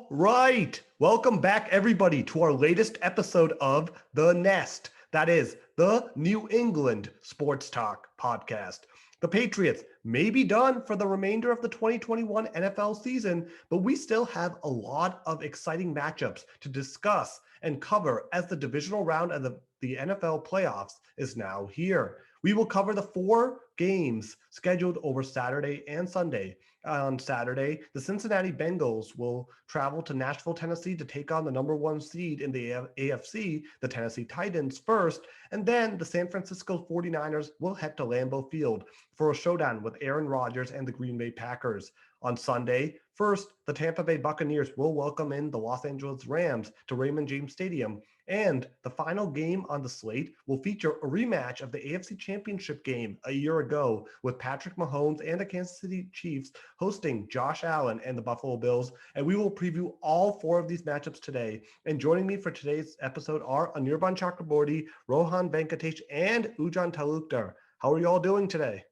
All right. Welcome back, everybody, to our latest episode of The Nest. That is the New England Sports Talk podcast. The Patriots may be done for the remainder of the 2021 NFL season, but we still have a lot of exciting matchups to discuss and cover as the divisional round of the NFL playoffs is now here. We will cover the 4 games scheduled over Saturday and Sunday. On Saturday, the Cincinnati Bengals will travel to Nashville, Tennessee to take on the number 1 seed in the AFC, the Tennessee Titans first, and then the San Francisco 49ers will head to Lambeau Field for a showdown with Aaron Rodgers and the Green Bay Packers. On Sunday, first, the Tampa Bay Buccaneers will welcome in the Los Angeles Rams to Raymond James Stadium. And the final game on the slate will feature a rematch of the AFC Championship game a year ago with Patrick Mahomes and the Kansas City Chiefs hosting Josh Allen and the Buffalo Bills. And we will preview all 4 of these matchups today. And joining me for today's episode are Anirban Chakraborty, Rohan Venkatesh, and Ujan Talukdar. How are you all doing today?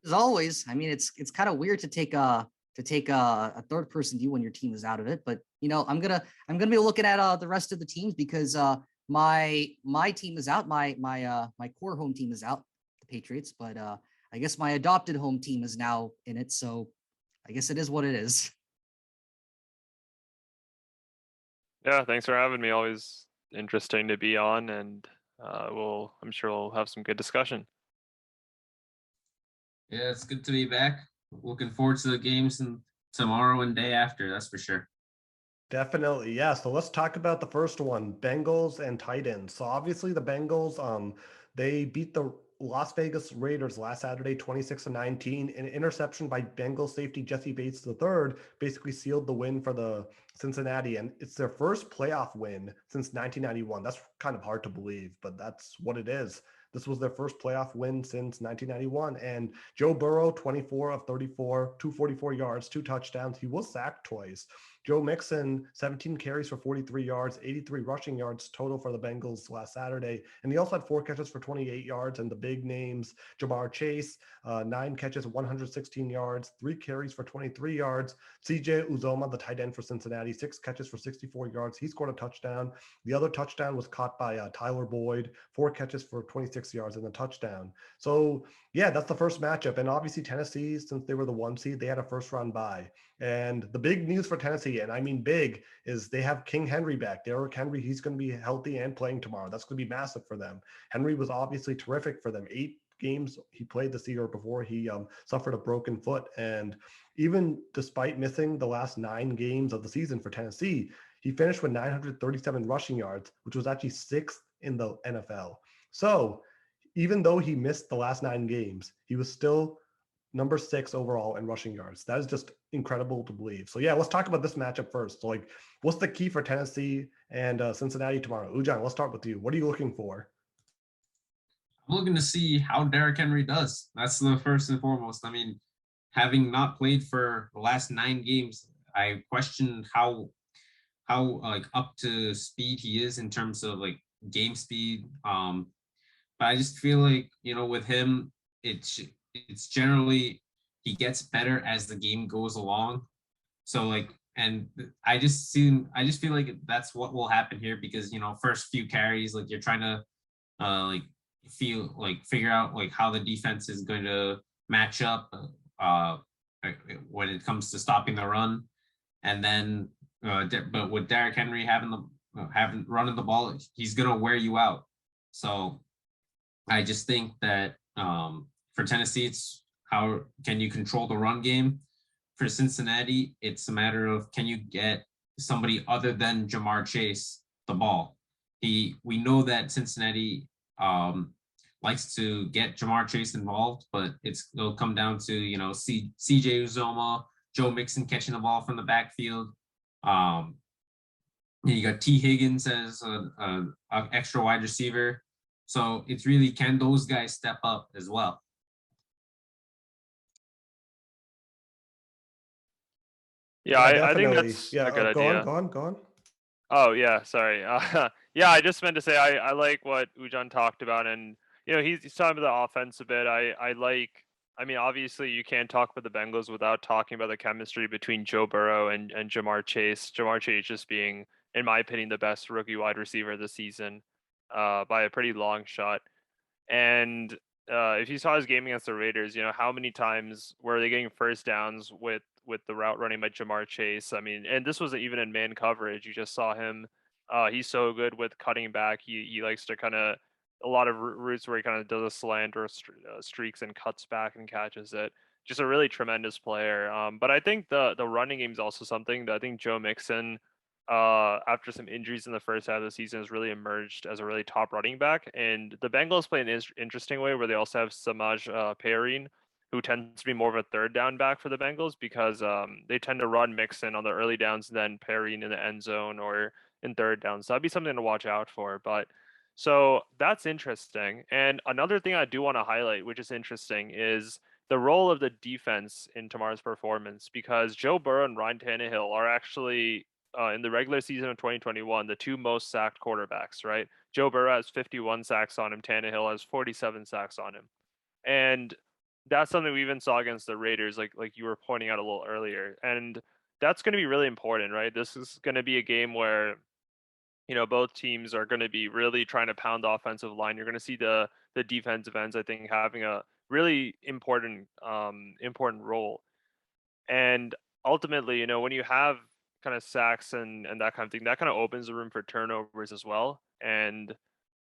As always, I mean, it's kind of weird to take a third person view when your team is out of it, but I'm gonna be looking at the rest of the teams because my team is out, my core home team is out, the Patriots, but I guess my adopted home team is now in it, so I guess it is what it is. Yeah, thanks for having me. Always interesting to be on, and I'm sure we'll have some good discussion. Yeah, it's good to be back. Looking forward to the games and tomorrow and day after, that's for sure. Definitely, yeah. So let's talk about the first one, Bengals and Titans. So obviously the Bengals, they beat the Las Vegas Raiders last Saturday, 26-19. An interception by Bengals safety Jesse Bates III basically sealed the win for the Cincinnati, and it's their first playoff win since 1991. That's kind of hard to believe, but that's what it is. This was their first playoff win since 1991. And Joe Burrow, 24 of 34, 244 yards, 2 touchdowns. He was sacked twice. Joe Mixon, 17 carries for 43 yards, 83 rushing yards total for the Bengals last Saturday. And he also had 4 catches for 28 yards. And the big names, Jamar Chase, 9 catches, 116 yards, 3 carries for 23 yards. CJ Uzoma, the tight end for Cincinnati, 6 catches for 64 yards. He scored a touchdown. The other touchdown was caught by Tyler Boyd, 4 catches for 26 yards and a touchdown. So, yeah, that's the first matchup. And obviously Tennessee, since they were the 1 seed, they had a first round bye. And the big news for Tennessee, and I mean big, is they have King Henry back. Derrick Henry, he's going to be healthy and playing tomorrow. That's going to be massive for them. Henry was obviously terrific for them. 8 games he played this year before he suffered a broken foot. And even despite missing the last 9 games of the season for Tennessee, he finished with 937 rushing yards, which was actually 6th in the NFL. So even though he missed the last 9 games, he was still number 6 overall in rushing yards. That is just incredible to believe. So yeah, let's talk about this matchup first. So what's the key for Tennessee and Cincinnati tomorrow? Ujan, let's start with you. What are you looking for? I'm looking to see how Derrick Henry does. That's the first and foremost. I mean, having not played for the last 9 games, I questioned how up to speed he is in terms of game speed. But I just feel like, with him, it's generally he gets better as the game goes along. So and I just feel like that's what will happen here because first few carries, you're trying to figure out how the defense is going to match up when it comes to stopping the run, and then but with Derrick Henry having running the ball, he's gonna wear you out. So I just think that for Tennessee, it's how can you control the run game. For Cincinnati, it's a matter of can you get somebody other than Jamar Chase the ball. We know that Cincinnati likes to get Jamar Chase involved, but it'll come down to CJ Uzoma, Joe Mixon catching the ball from the backfield. You got T. Higgins as an extra wide receiver. So it's really, can those guys step up as well? Yeah, I think that's a good idea. Go on. Oh, yeah, sorry. Yeah, I just meant to say I like what Ujan talked about, and he's talking about the offense a bit. I like I mean, obviously, you can't talk about the Bengals without talking about the chemistry between Joe Burrow and Jamar Chase. Jamar Chase just being, in my opinion, the best rookie wide receiver this season, by a pretty long shot. And if you saw his game against the Raiders, how many times were they getting first downs with the route running by Jamar Chase? I mean, and this wasn't even in man coverage. You just saw him. He's so good with cutting back. He likes to kind of a lot of routes where he kind of does a slant or streaks and cuts back and catches it. Just a really tremendous player. But I think the running game is also something that I think Joe Mixon, after some injuries in the first half of the season, has really emerged as a really top running back. And the Bengals play an interesting way where they also have Samaj Perine, who tends to be more of a third down back for the Bengals because they tend to run Mixon on the early downs and then Perine in the end zone or in third down. So that'd be something to watch out for. But so that's interesting. And another thing I do want to highlight, which is interesting, is the role of the defense in tomorrow's performance, because Joe Burrow and Ryan Tannehill are actually in the regular season of 2021 the two most sacked quarterbacks, right? Joe Burrow has 51 sacks on him. Tannehill has 47 sacks on him, and that's something we even saw against the Raiders, like you were pointing out a little earlier. And that's going to be really important, right? This is going to be a game where both teams are going to be really trying to pound the offensive line. You're going to see the defensive ends, I think, having a really important role. And ultimately, when you have kind of sacks and that kind of thing, that kind of opens the room for turnovers as well. And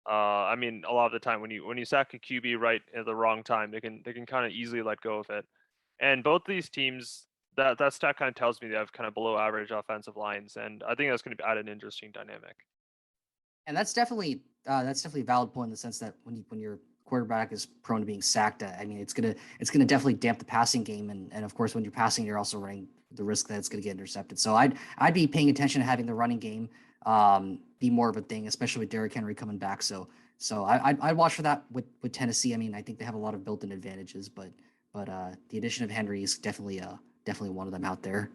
I mean, a lot of the time when you sack a QB right at the wrong time, they can kind of easily let go of it. And both these teams, that stat kind of tells me they have kind of below average offensive lines, and I think that's going to add an interesting dynamic. And that's definitely a valid point in the sense that when your quarterback is prone to being sacked, I mean it's gonna definitely damp the passing game, and of course when you're passing, you're also running the risk that it's gonna get intercepted. So I'd be paying attention to having the running game be more of a thing, especially with Derrick Henry coming back. So I'd watch for that with Tennessee. I mean, I think they have a lot of built-in advantages, but the addition of Henry is definitely one of them out there.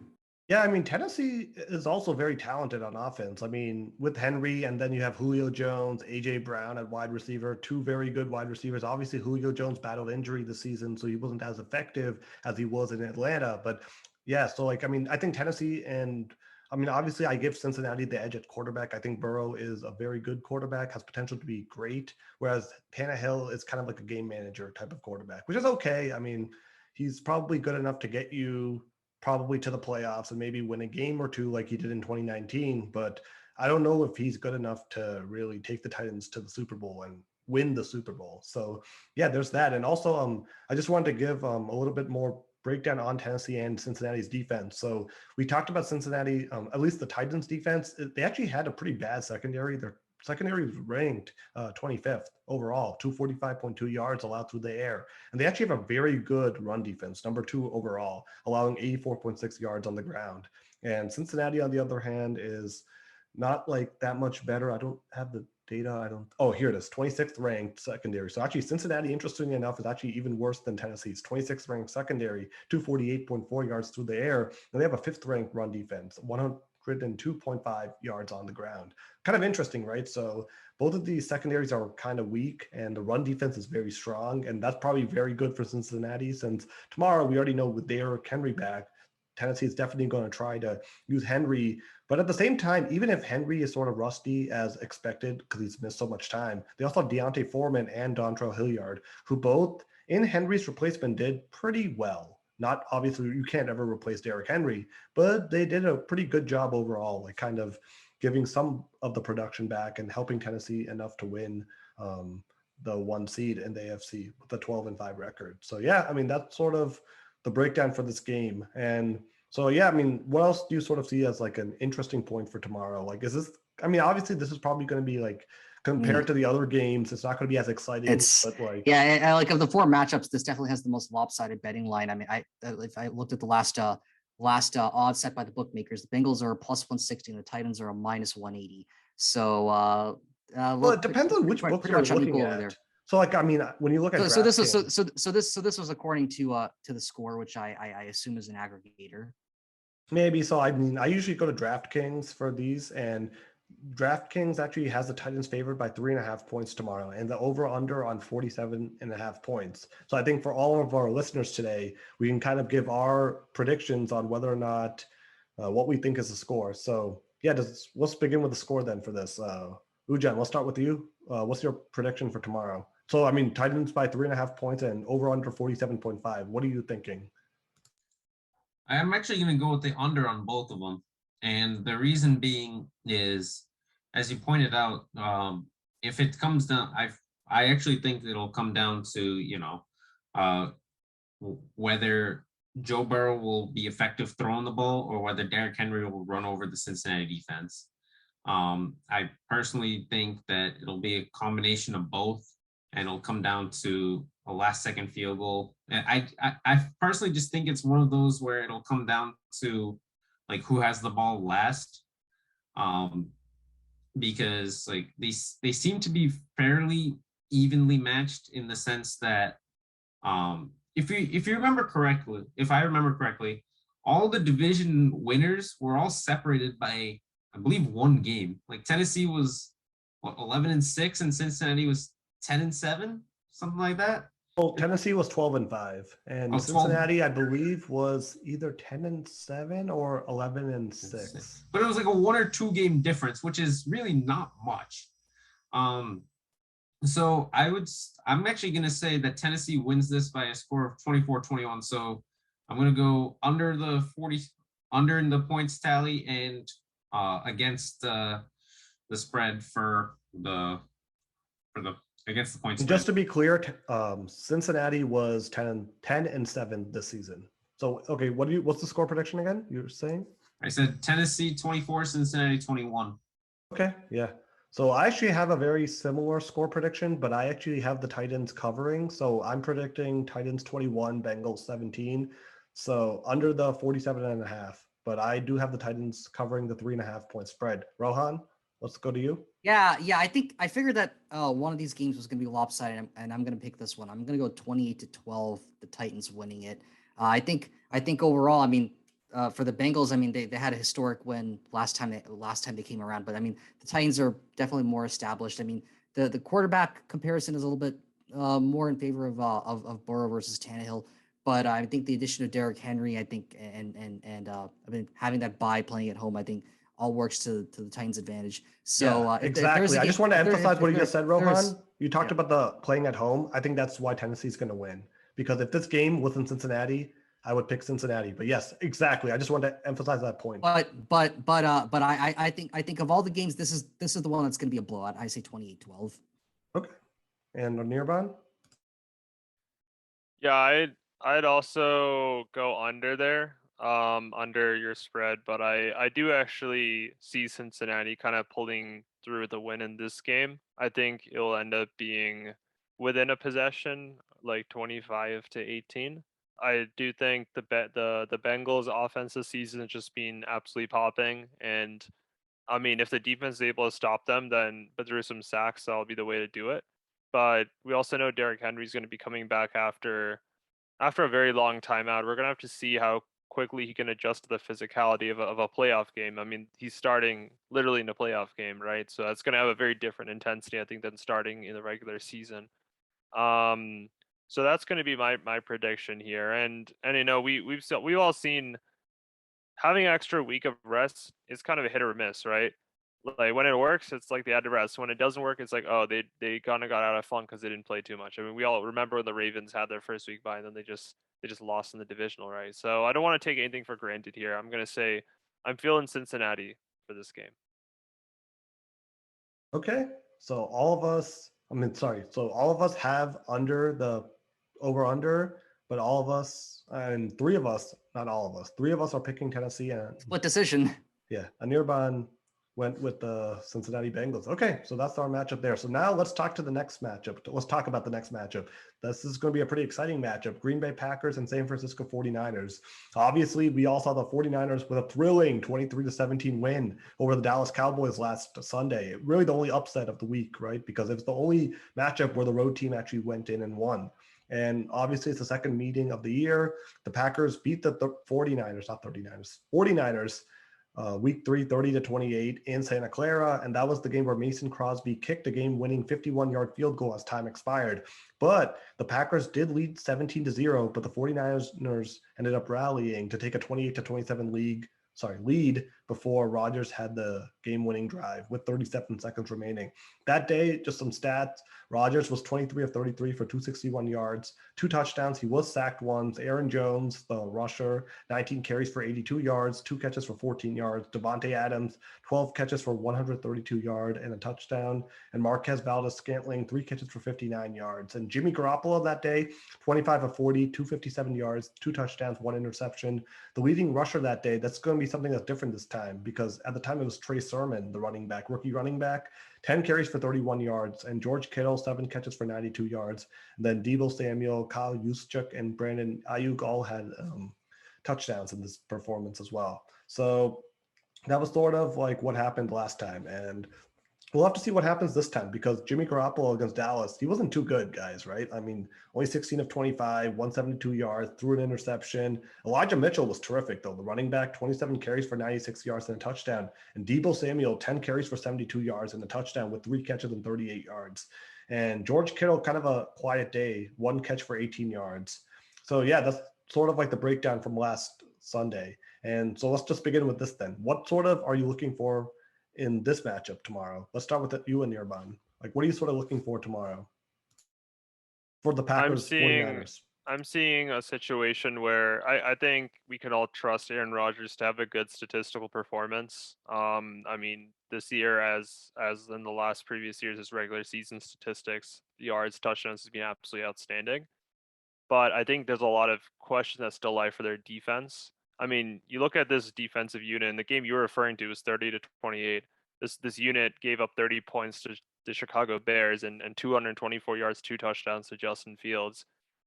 Yeah, I mean, Tennessee is also very talented on offense. I mean, with Henry, and then you have Julio Jones, A.J. Brown at wide receiver, two very good wide receivers. Obviously, Julio Jones battled injury this season, so he wasn't as effective as he was in Atlanta. But yeah, so I mean, I think Tennessee and I mean, obviously, I give Cincinnati the edge at quarterback. I think Burrow is a very good quarterback, has potential to be great, whereas Tannehill is kind of like a game manager type of quarterback, which is okay. I mean, he's probably good enough to get you probably to the playoffs and maybe win a game or two like he did in 2019. But I don't know if he's good enough to really take the Titans to the Super Bowl and win the Super Bowl. So yeah, there's that. And also, I just wanted to give a little bit more breakdown on Tennessee and Cincinnati's defense. So we talked about Cincinnati, at least the Titans defense. They actually had a pretty bad secondary. Their secondary was ranked 25th overall, 245.2 yards allowed through the air. And they actually have a very good run defense, number 2 overall, allowing 84.6 yards on the ground. And Cincinnati, on the other hand, is not like that much better. I don't have the data. Oh, here it is, 26th ranked secondary. So actually Cincinnati, interestingly enough, is actually even worse than Tennessee's 26th ranked secondary, 248.4 yards through the air. And they have a 5th ranked run defense, 102.5 yards on the ground. Kind of interesting, right? So both of these secondaries are kind of weak and the run defense is very strong. And that's probably very good for Cincinnati, since tomorrow we already know with Derrick Henry back, Tennessee is definitely going to try to use Henry. But at the same time, even if Henry is sort of rusty as expected because he's missed so much time, they also have Deontay Foreman and Dontrell Hilliard, who both in Henry's replacement did pretty well. Not obviously, you can't ever replace Derrick Henry, but they did a pretty good job overall, like kind of giving some of the production back and helping Tennessee enough to win the 1 seed in the AFC with the 12-5 record. So yeah, I mean, that's sort of the breakdown for this game. And so, yeah, I mean, what else do you sort of see as like an interesting point for tomorrow? Like, is this, I mean, obviously this is probably going to be like compared to the other games, it's not going to be as exciting, but like, yeah, I like of the 4 matchups, this definitely has the most lopsided betting line. I mean, if I looked at the last odds set by the bookmakers, the Bengals are a plus 160 and the Titans are a minus 180. So, well, it depends on which book you're looking at. There. So, like, I mean, when you look at this was according to the score, which I assume is an aggregator. Maybe so. I mean, I usually go to DraftKings for these, and DraftKings actually has the Titans favored by 3.5 points tomorrow, and the over/under on 47.5 points. So I think for all of our listeners today, we can kind of give our predictions on whether or not what we think is the score. So yeah, let's begin with the score then for this. Ujan, let's start with you. What's your prediction for tomorrow? So I mean, Titans by 3.5 points and over/under 47.5. What are you thinking? I'm actually going to go with the under on both of them. And the reason being is, as you pointed out, if it comes down, I actually think it'll come down to, whether Joe Burrow will be effective throwing the ball or whether Derrick Henry will run over the Cincinnati defense. I personally think that it'll be a combination of both, and it'll come down to a last-second field goal. And I personally just think it's one of those where it'll come down to like who has the ball last, because like they seem to be fairly evenly matched in the sense that if you remember correctly, if I remember correctly, all the division winners were all separated by, I believe, one game. Like Tennessee was 11-6 and Cincinnati was 10-7, something like that. Well, Tennessee was 12-5, and 12. Cincinnati, I believe, was either 10-7 or 11-6. But it was like a 1 or 2 game difference, which is really not much. So I'm actually going to say that Tennessee wins this by a score of 24-21. So I'm going to go under the 40, under in the points tally, and against the spread for the against the points. Just to be clear, Cincinnati was 10-7 this season. So okay, what's the score prediction again? You're saying? I said Tennessee 24, Cincinnati 21. Okay, yeah. So I actually have a very similar score prediction, but I actually have the Titans covering. So I'm predicting Titans 21, Bengals 17. So under the 47.5. But I do have the Titans covering the 3.5 point spread. Rohan, let's go to you. Yeah. I figured that one of these games was going to be lopsided, and I'm going to pick this one. I'm going to go 28-12, the Titans winning it. I think overall, I mean, for the Bengals, I mean, they had a historic win last time they came around, but I mean, the Titans are definitely more established. I mean, the quarterback comparison is a little bit more in favor of Burrow versus Tannehill, but I think the addition of Derrick Henry, I think, and I mean, having that bye playing at home, I think all works to the Titans' advantage. So yeah, exactly. I just want to emphasize what you just said, Rohan. You talked about the playing at home. I think that's why Tennessee's going to win, because if this game was in Cincinnati, I would pick Cincinnati. But yes, exactly. I just wanted to emphasize that point. But I think of all the games, this is the one that's going to be a blowout. I say 28-12. Okay. And Nirban? Yeah, I'd also go under there, under your spread, but I do actually see Cincinnati kind of pulling through the win in this game. I think it'll end up being within a possession, like 25-18. I do think the Bengals offense this season has just been absolutely popping, and I mean, if the defense is able to stop them, then but through some sacks, that'll be the way to do it. But we also know Derrick Henry's going to be coming back after a very long timeout. We're going to have to see how quickly he can adjust to the physicality of a playoff game. I mean, he's starting literally in a playoff game, right? So that's going to have a very different intensity, I think, than starting in the regular season. So that's going to be my prediction here, and you know we've all seen having an extra week of rest is kind of a hit or miss, right? Like when it works, it's like they had to rest. When it doesn't work, it's like, oh, they kind of got out of fun because they didn't play too much. I mean, we all remember when the Ravens had their first week bye, and then they just lost in the divisional, right? So I don't want to take anything for granted here. I'm gonna say I'm feeling Cincinnati for this game. Okay, so all of us have under the over/under, but all of us, and three of us are picking Tennessee, and Split decision. yeah, Anirban went with the Cincinnati Bengals. Okay, so that's our matchup there. So now let's talk about the next matchup. This is going to be a pretty exciting matchup. Green Bay Packers and San Francisco 49ers. Obviously, we all saw the 49ers with a thrilling 23-17 win over the Dallas Cowboys last Sunday. Really the only upset of the week, right? Because it's the only matchup where the road team actually went in and won. And obviously, it's the second meeting of the year. The Packers beat the 49ers. week 3, 30-28 in Santa Clara. And that was the game where Mason Crosby kicked a game-winning 51-yard field goal as time expired. But the Packers did lead 17-0, but the 49ers ended up rallying to take a 28-27 lead before Rodgers had the game-winning drive with 37 seconds remaining. That day, just some stats. Rodgers was 23 of 33 for 261 yards, 2 touchdowns. He was sacked once. Aaron Jones, the rusher, 19 carries for 82 yards, 2 catches for 14 yards. Devontae Adams, 12 catches for 132 yards and a touchdown. And Marquez Valdes-Scantling, 3 catches for 59 yards. And Jimmy Garoppolo that day, 25 of 40, 257 yards, 2 touchdowns, 1 interception. The leading rusher that day, that's going to be something that's different this time because at the time it was Trey Sermon, the rookie running back, 10 carries for 31 yards, and George Kittle, 7 catches for 92 yards. And then Deebo Samuel, Kyle Juszczyk, and Brandon Ayuk all had touchdowns in this performance as well. So that was sort of like what happened last time. And we'll have to see what happens this time because Jimmy Garoppolo against Dallas, he wasn't too good, guys, right? I mean, only 16 of 25, 172 yards, threw an interception. Elijah Mitchell was terrific, though. The running back, 27 carries for 96 yards and a touchdown. And Deebo Samuel, 10 carries for 72 yards and a touchdown with 3 catches and 38 yards. And George Kittle, kind of a quiet day, 1 catch for 18 yards. So, yeah, that's sort of like the breakdown from last Sunday. And so let's just begin with this then. What sort of are you looking for in this matchup tomorrow? Let's start with you and Nirban. Like, what are you sort of looking for tomorrow for the Packers 49ers? I'm seeing a situation where I think we can all trust Aaron Rodgers to have a good statistical performance. I mean, this year, as in the last previous years, his regular season statistics, yards, touchdowns has been absolutely outstanding. But I think there's a lot of questions that still lie for their defense. I mean, you look at this defensive unit, and the game you were referring to was 30-28. This unit gave up 30 points to the Chicago Bears and 224 yards, 2 touchdowns to Justin Fields.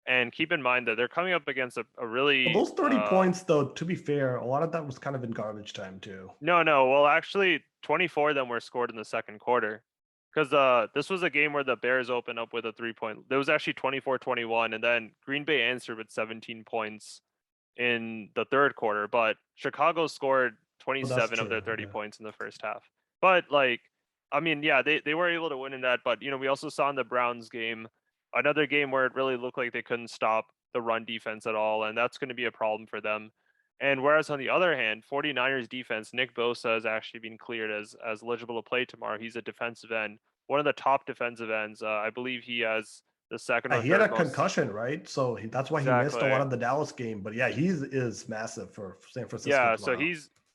And keep in mind that they're coming up against a really Well, those 30 points, though, to be fair, a lot of that was kind of in garbage time too. No. Well, actually, 24 of them were scored in the second quarter. Because this was a game where the Bears opened up with a 3-point. There was actually 24-21, and then Green Bay answered with 17 points in the third quarter, but Chicago scored 27 of their 30 points in the first half. But like, I mean, yeah, they were able to win in that, but we also saw in the Browns game, another game where it really looked like they couldn't stop the run defense at all, and that's going to be a problem for them. And whereas on the other hand, 49ers defense, Nick Bosa has actually been cleared as eligible to play tomorrow. He's a defensive end, one of the top defensive ends. I believe he has the second or he had third a concussion, right? So that's why he missed a lot of the Dallas game. But yeah, he is massive for San Francisco. Yeah, tomorrow. So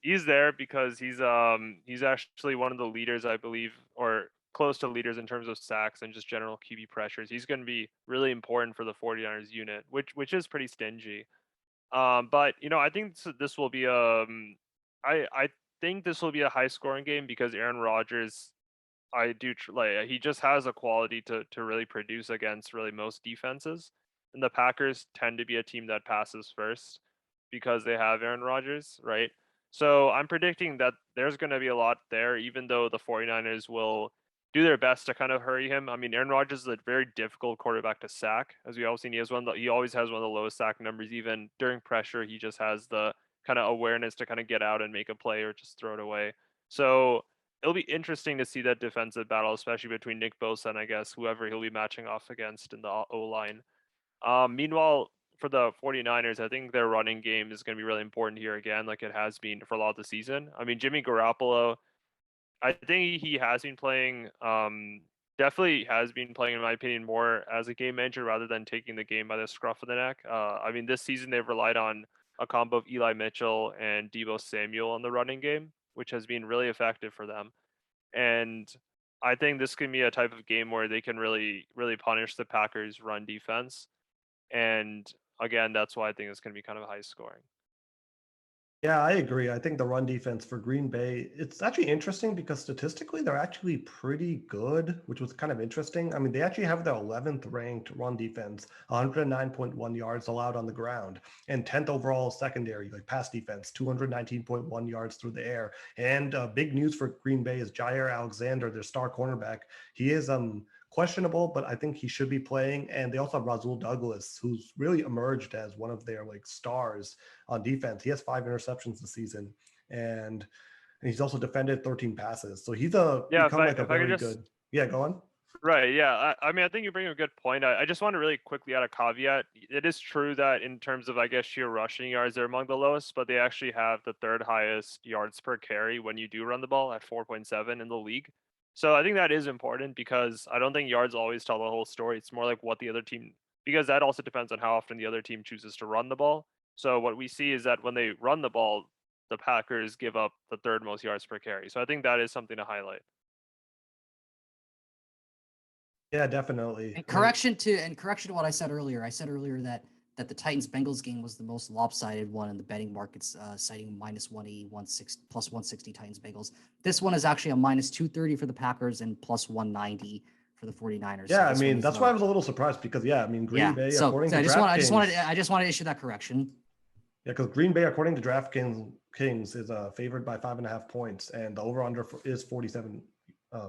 he's there because he's actually one of the leaders, I believe, or close to leaders in terms of sacks and just general QB pressures. He's going to be really important for the 49ers unit, which is pretty stingy. But I think this will be I think this will be a high scoring game because Aaron Rodgers, he just has a quality to really produce against really most defenses. And the Packers tend to be a team that passes first because they have Aaron Rodgers, right? So I'm predicting that there's going to be a lot there, even though the 49ers will do their best to kind of hurry him. I mean, Aaron Rodgers is a very difficult quarterback to sack, as we all seen. He always has one of the lowest sack numbers. Even during pressure, he just has the kind of awareness to kind of get out and make a play or just throw it away. So it'll be interesting to see that defensive battle, especially between Nick Bosa and I guess whoever he'll be matching off against in the O-line. Meanwhile, for the 49ers, I think their running game is going to be really important here again, like it has been for a lot of the season. I mean, Jimmy Garoppolo, I think he has been playing, definitely has been playing, in my opinion, more as a game manager rather than taking the game by the scruff of the neck. I mean, this season they've relied on a combo of Eli Mitchell and Deebo Samuel on the running game, which has been really effective for them. And I think this can be a type of game where they can really, really punish the Packers' run defense. And again, that's why I think it's going to be kind of high scoring. Yeah, I agree. I think the run defense for Green Bay, it's actually interesting because statistically they're actually pretty good, which was kind of interesting. I mean, they actually have their 11th ranked run defense, 109.1 yards allowed on the ground, and 10th overall secondary, like pass defense, 219.1 yards through the air. And big news for Green Bay is Jair Alexander, their star cornerback. He is questionable, but I think he should be playing. And they also have Rasul Douglas, who's really emerged as one of their like stars on defense. He has 5 interceptions this season. and he's also defended 13 passes. So he's Yeah, become like a if I could very just good. Yeah, go on. Right. Yeah. I mean, I think you bring a good point. I just want to really quickly add a caveat. It is true that in terms of, I guess, sheer rushing yards, they're among the lowest, but they actually have the third highest yards per carry when you do run the ball at 4.7 in the league. So I think that is important because I don't think yards always tell the whole story. It's more like what the other team, because that also depends on how often the other team chooses to run the ball. So what we see is that when they run the ball, the Packers give up the third most yards per carry. So I think that is something to highlight. Yeah, definitely. And I mean, correction to what I said earlier. I said earlier that the Titans Bengals game was the most lopsided one in the betting markets, citing minus 180, 160, plus 160 Titans Bengals. This one is actually a minus 230 for the Packers and plus 190 for the 49ers. yeah, So I this one mean, is, that's why I was a little surprised because yeah, I mean, Green yeah. Bay, So, according so to DraftKings, I just wanted to issue that correction. yeah, because Green Bay, according to DraftKings, Kings is favored by 5.5 points, and the over/under is 47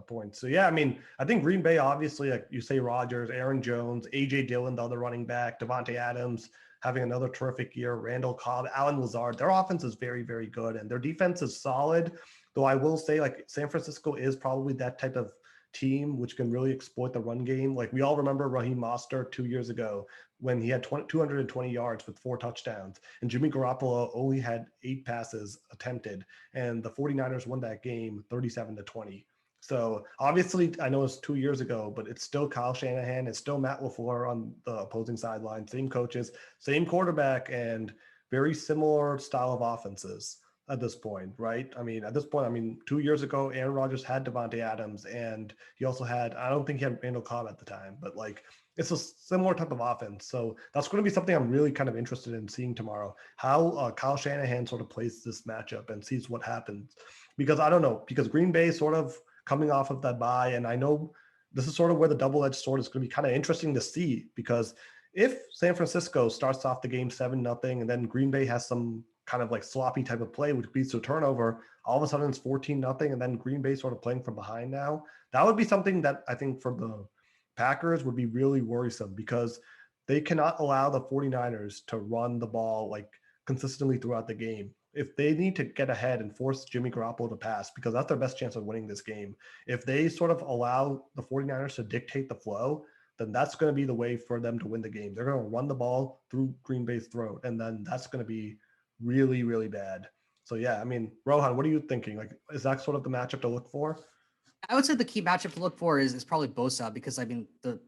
points. So yeah, I mean, I think Green Bay, obviously, like you say, Rodgers, Aaron Jones, AJ Dillon, the other running back, Devontae Adams having another terrific year, Randall Cobb, Alan Lazard. Their offense is very, very good, and their defense is solid. Though I will say, like San Francisco is probably that type of team which can really exploit the run game. Like we all remember Raheem Mostert 2 years ago when he had 220 yards with 4 touchdowns, and Jimmy Garoppolo only had 8 passes attempted, and the 49ers won that game 37-20. So obviously, I know it's 2 years ago, but it's still Kyle Shanahan, it's still Matt LaFleur on the opposing sideline, same coaches, same quarterback, and very similar style of offenses at this point, right? I mean, at this point, 2 years ago, Aaron Rodgers had Devontae Adams, and he also had, I don't think he had Randall Cobb at the time, but like it's a similar type of offense. So that's going to be something I'm really kind of interested in seeing tomorrow, how Kyle Shanahan sort of plays this matchup and sees what happens. Because I don't know, because Green Bay sort of coming off of that bye, and I know this is sort of where the double-edged sword is going to be kind of interesting to see, because if San Francisco starts off the game 7-0 and then Green Bay has some kind of like sloppy type of play which leads to a turnover, all of a sudden it's 14-0 and then Green Bay sort of playing from behind now, that would be something that I think for the Packers would be really worrisome, because they cannot allow the 49ers to run the ball like consistently throughout the game. If they need to get ahead and force Jimmy Garoppolo to pass, because that's their best chance of winning this game, if they sort of allow the 49ers to dictate the flow, then that's going to be the way for them to win the game. They're going to run the ball through Green Bay's throat, and then that's going to be really, really bad. So yeah, I mean, Rohan, what are you thinking? Like, is that sort of the matchup to look for? I would say the key matchup to look for is probably Bosa, because I mean the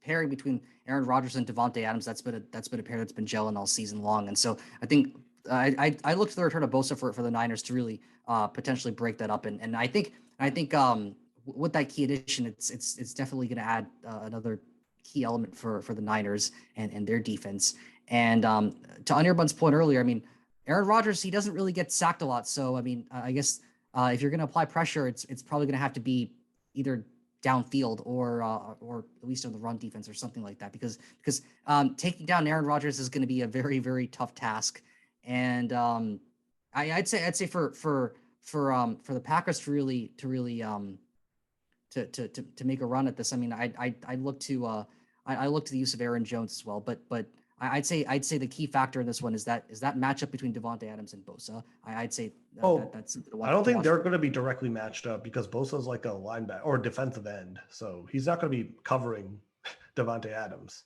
pairing between Aaron Rodgers and Devontae Adams, that's been a pair that's been gelling all season long, and so I think I look to the return of Bosa for the Niners to really potentially break that up, and I think with that key addition, it's definitely going to add another key element for the Niners and their defense. And to Anirban's point earlier, I mean, Aaron Rodgers, he doesn't really get sacked a lot, so I mean, I guess. If you're going to apply pressure, it's probably going to have to be either downfield or at least on the run defense or something like that, because taking down Aaron Rodgers is going to be a very, very tough task. And I'd say for the Packers to really to make a run at this, I mean, I look to the use of Aaron Jones as well, but I'd say the key factor in this one is that matchup between Devontae Adams and Bosa. I'd say that's something to watch. I don't think they're going to be directly matched up, because Bosa's like a linebacker or a defensive end, so he's not going to be covering Devontae Adams.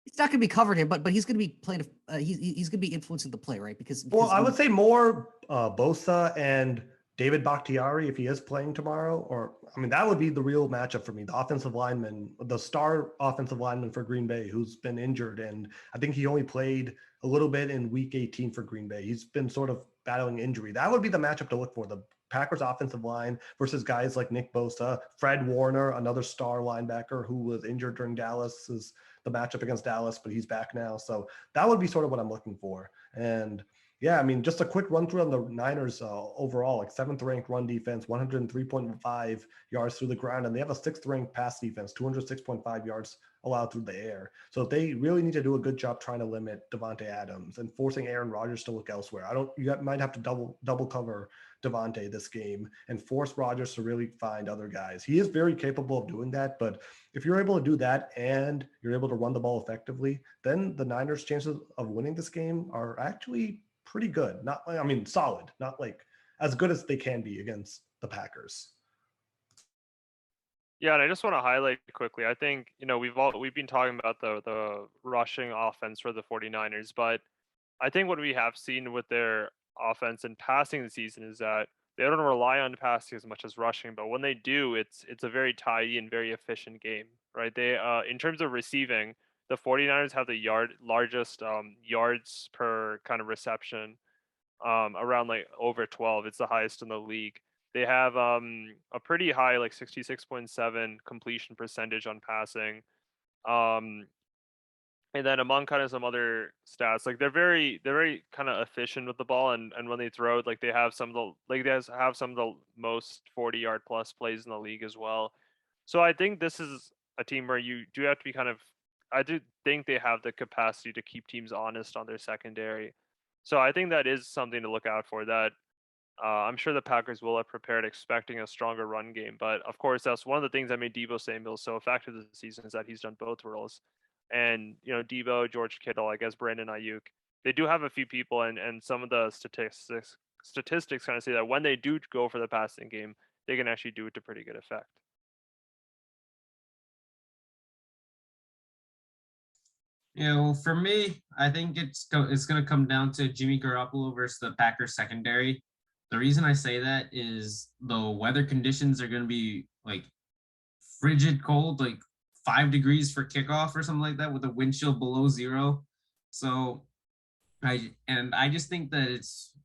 He's not going to be covered here, but he's going to be playing. He's going to be influencing the play, right? Because I would say more Bosa and David Bakhtiari if he is playing tomorrow. Or I mean, that would be the real matchup for me. The offensive lineman, the star offensive lineman for Green Bay, who's been injured, and I think he only played a little bit in Week 18 for Green Bay. He's been sort of battling injury. That would be the matchup to look for. The Packers offensive line versus guys like Nick Bosa, Fred Warner, another star linebacker who was injured during Dallas, is the matchup against Dallas, but he's back now. So that would be sort of what I'm looking for. And yeah, I mean, just a quick run through on the Niners overall, like 7th ranked run defense, 103.5 yards through the ground, and they have a 6th ranked pass defense, 206.5 yards allowed through the air. So they really need to do a good job trying to limit Devontae Adams and forcing Aaron Rodgers to look elsewhere. You might have to double cover Devontae this game and force Rodgers to really find other guys. He is very capable of doing that, but if you're able to do that and you're able to run the ball effectively, then the Niners' chances of winning this game are actually pretty good. Not, I mean, solid, not like as good as they can be against the Packers. Yeah, and I just want to highlight quickly. I think, we've been talking about the rushing offense for the 49ers, but I think what we have seen with their offense and passing the season is that they don't rely on passing as much as rushing, but when they do, it's a very tidy and very efficient game, right? They in terms of receiving, the 49ers have the largest yards per kind of reception, around like over 12. It's the highest in the league. They have a pretty high, like 66.7 completion percentage on passing. Um, and then among kind of some other stats, like they're very kind of efficient with the ball, and when they throw it, like they have some of the have some of the most 40-yard plus plays in the league as well. So I think this is a team where you do have to be kind of, I do think they have the capacity to keep teams honest on their secondary. So I think that is something to look out for. That I'm sure the Packers will have prepared expecting a stronger run game. But of course, that's one of the things that made Debo Samuel so effective this season, is that he's done both roles. And, Debo, George Kittle, I guess Brandon Ayuk, they do have a few people, and some of the statistics kind of say that when they do go for the passing game, they can actually do it to pretty good effect. Yeah, well, for me, I think it's going to come down to Jimmy Garoppolo versus the Packers secondary. The reason I say that is the weather conditions are going to be like frigid cold, like 5 degrees for kickoff or something like that, with a wind chill below zero. So I just think that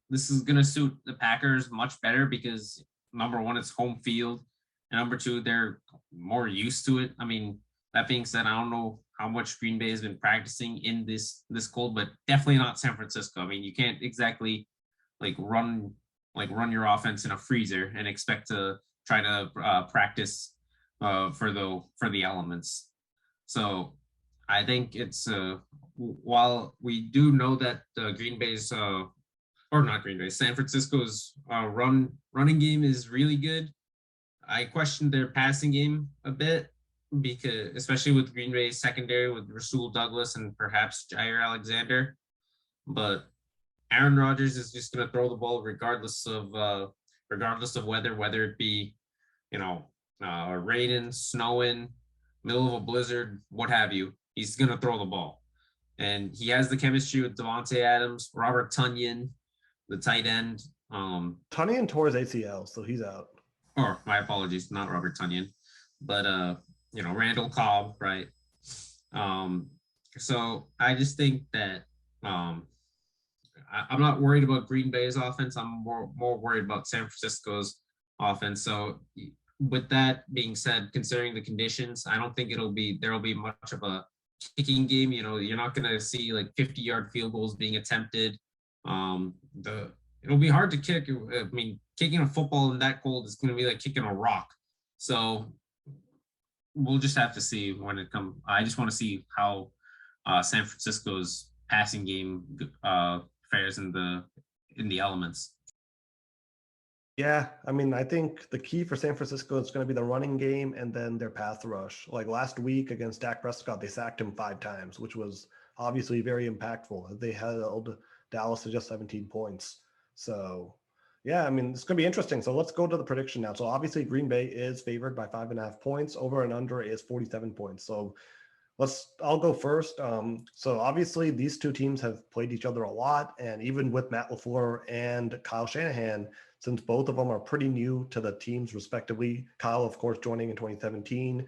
this is going to suit the Packers much better because number one, it's home field, and number two, they're more used to it. I mean, that being said, I don't know how much Green Bay has been practicing in this cold, but definitely not San Francisco. I mean, you can't exactly like run your offense in a freezer and expect to try to practice for the elements. So I think it's while we do know that Green Bay's or not Green Bay, San Francisco's running game is really good. I question their passing game a bit, because especially with Green Bay's secondary with Rasul Douglas and perhaps Jair Alexander. But Aaron Rodgers is just going to throw the ball regardless of weather, whether it be raining, snowing, middle of a blizzard, what have you. He's going to throw the ball, and he has the chemistry with Devontae Adams, Robert Tonyan, the tight end. Tonyan tore his ACL, so he's out. Or my apologies, not Robert Tonyan, but Randall Cobb, right? So I just think that I'm not worried about Green Bay's offense. I'm more worried about San Francisco's offense. So with that being said, considering the conditions, I don't think there'll be much of a kicking game. You're not going to see like 50-yard field goals being attempted. It'll be hard to kick. I mean, kicking a football in that cold is going to be like kicking a rock. So we'll just have to see when it comes. I just want to see how San Francisco's passing game fares in the elements. Yeah, I mean, I think the key for San Francisco is going to be the running game and then their pass rush. Like last week against Dak Prescott, they sacked him 5 times, which was obviously very impactful. They held Dallas to just 17 points. So, yeah, I mean, it's going to be interesting. So let's go to the prediction now. So obviously Green Bay is favored by 5.5 points. Over and under is 47 points. So I'll go first. So obviously these two teams have played each other a lot, and even with Matt LaFleur and Kyle Shanahan, since both of them are pretty new to the teams respectively. Kyle, of course, joining in 2017,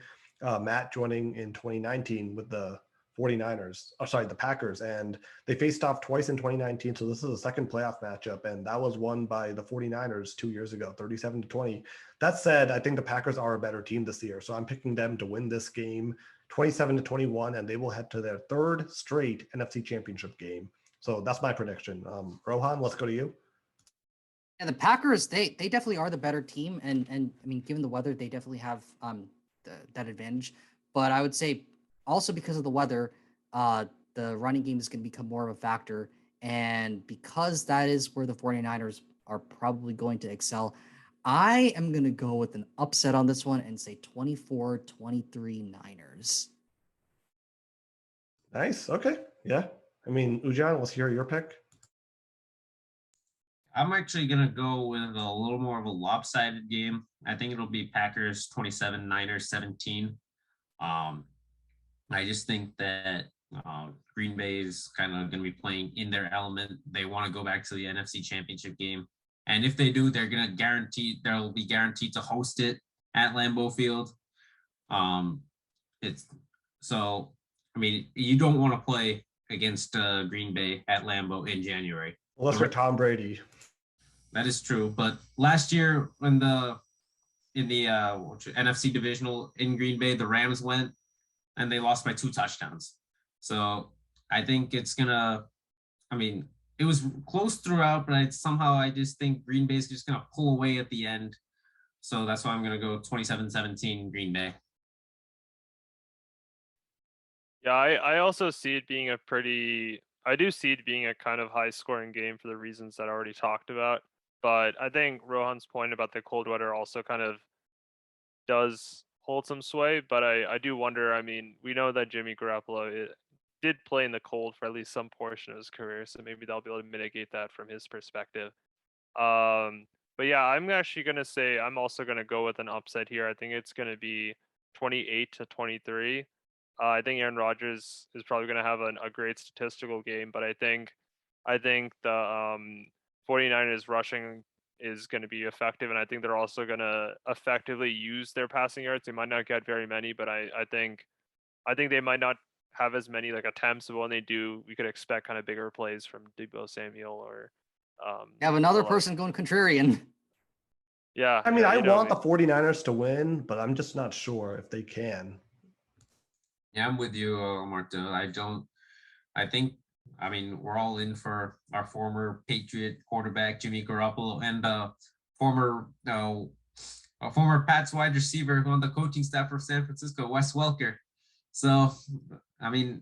Matt joining in 2019 with the 49ers, the Packers, and they faced off twice in 2019. So this is a second playoff matchup, and that was won by the 49ers 2 years ago, 37-20. That said, I think the Packers are a better team this year. So I'm picking them to win this game 27-21, and they will head to their third straight NFC championship game. So that's my prediction. Rohan, let's go to you. And the Packers, they definitely are the better team, and I mean, given the weather, they definitely have that advantage. But I would say also because of the weather, the running game is going to become more of a factor, and because that is where the 49ers are probably going to excel, I am going to go with an upset on this one and say 24-23 Niners. Nice. Okay. Yeah. I mean, Ujan, let's hear your pick. I'm actually gonna go with a little more of a lopsided game. I think it'll be Packers 27, Niners 17. Um, I just think that Green Bay is kind of going to be playing in their element. They want to go back to the NFC Championship game, and if they do, they'll be guaranteed to host it at Lambeau Field. Um, it's so. I mean, you don't want to play against Green Bay at Lambeau in January. Unless you're Tom Brady. That is true, but last year when in the NFC Divisional in Green Bay, the Rams went and they lost by 2 touchdowns. So I think it's gonna. I mean, it was close throughout, but I just think Green Bay is just gonna pull away at the end. So that's why I'm gonna go 27-17 Green Bay. Yeah, I also see it being I do see it being a kind of high scoring game for the reasons that I already talked about. But I think Rohan's point about the cold weather also kind of does hold some sway. But I do wonder, I mean, we know that Jimmy Garoppolo did play in the cold for at least some portion of his career, so maybe they'll be able to mitigate that from his perspective. But yeah, I'm actually gonna say I'm also gonna go with an upset here. I think it's gonna be 28-23. I think Aaron Rodgers is probably gonna have a great statistical game, but I think the 49ers rushing is going to be effective, and I think they're also going to effectively use their passing yards. They might not get very many, but I think they might not have as many like attempts, but when they do, we could expect kind of bigger plays from Deebo Samuel or Have another like, person going contrarian. yeah. I mean, yeah, I you know want me. the 49ers to win, but I'm just not sure if they can. Yeah, I'm with you, Marta. I think. I mean, we're all in for our former Patriot quarterback Jimmy Garoppolo and a former Pats wide receiver on the coaching staff for San Francisco, Wes Welker. So, I mean,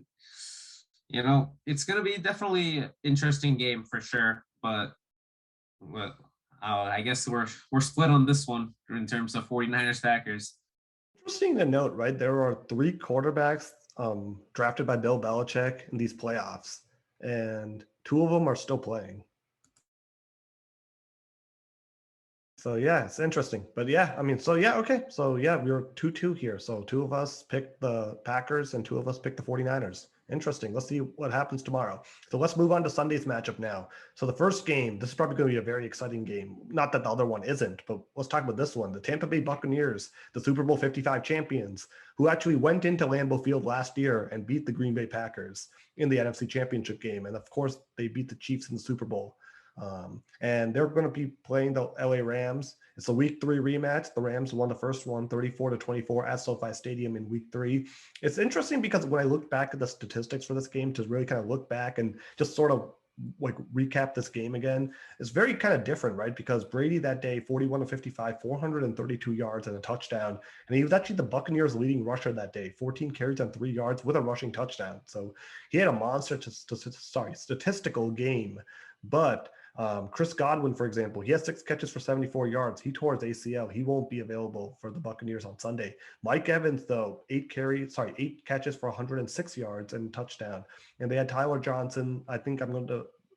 it's going to be definitely an interesting game for sure. But well, I guess we're split on this one in terms of 49ers Packers. Interesting to note, right? There are 3 quarterbacks drafted by Bill Belichick in these playoffs, and 2 of them are still playing. So yeah, it's interesting. But yeah, I mean, so yeah, okay. So yeah, we're 2-2 here. So 2 of us picked the Packers and 2 of us picked the 49ers. Interesting. Let's see what happens tomorrow. So let's move on to Sunday's matchup now. So the first game, this is probably going to be a very exciting game. Not that the other one isn't, but let's talk about this one. The Tampa Bay Buccaneers, the Super Bowl 55 champions, who actually went into Lambeau Field last year and beat the Green Bay Packers in the NFC Championship game. And of course, they beat the Chiefs in the Super Bowl. And they're going to be playing the LA Rams. It's a week 3 rematch. The Rams won the first one 34-24 at SoFi Stadium in week 3. It's interesting because when I look back at the statistics for this game, to really kind of look back and just sort of like recap this game again, it's very kind of different, right? Because Brady that day, 41-55, 432 yards and a touchdown. And he was actually the Buccaneers' leading rusher that day, 14 carries and 3 yards with a rushing touchdown. So he had a monster statistical game. But Chris Godwin, for example, he has 6 catches for 74 yards. He tore his ACL. He won't be available for the Buccaneers on Sunday. Mike Evans, though, 8 catches for 106 yards and touchdown. And they had Tyler Johnson. I think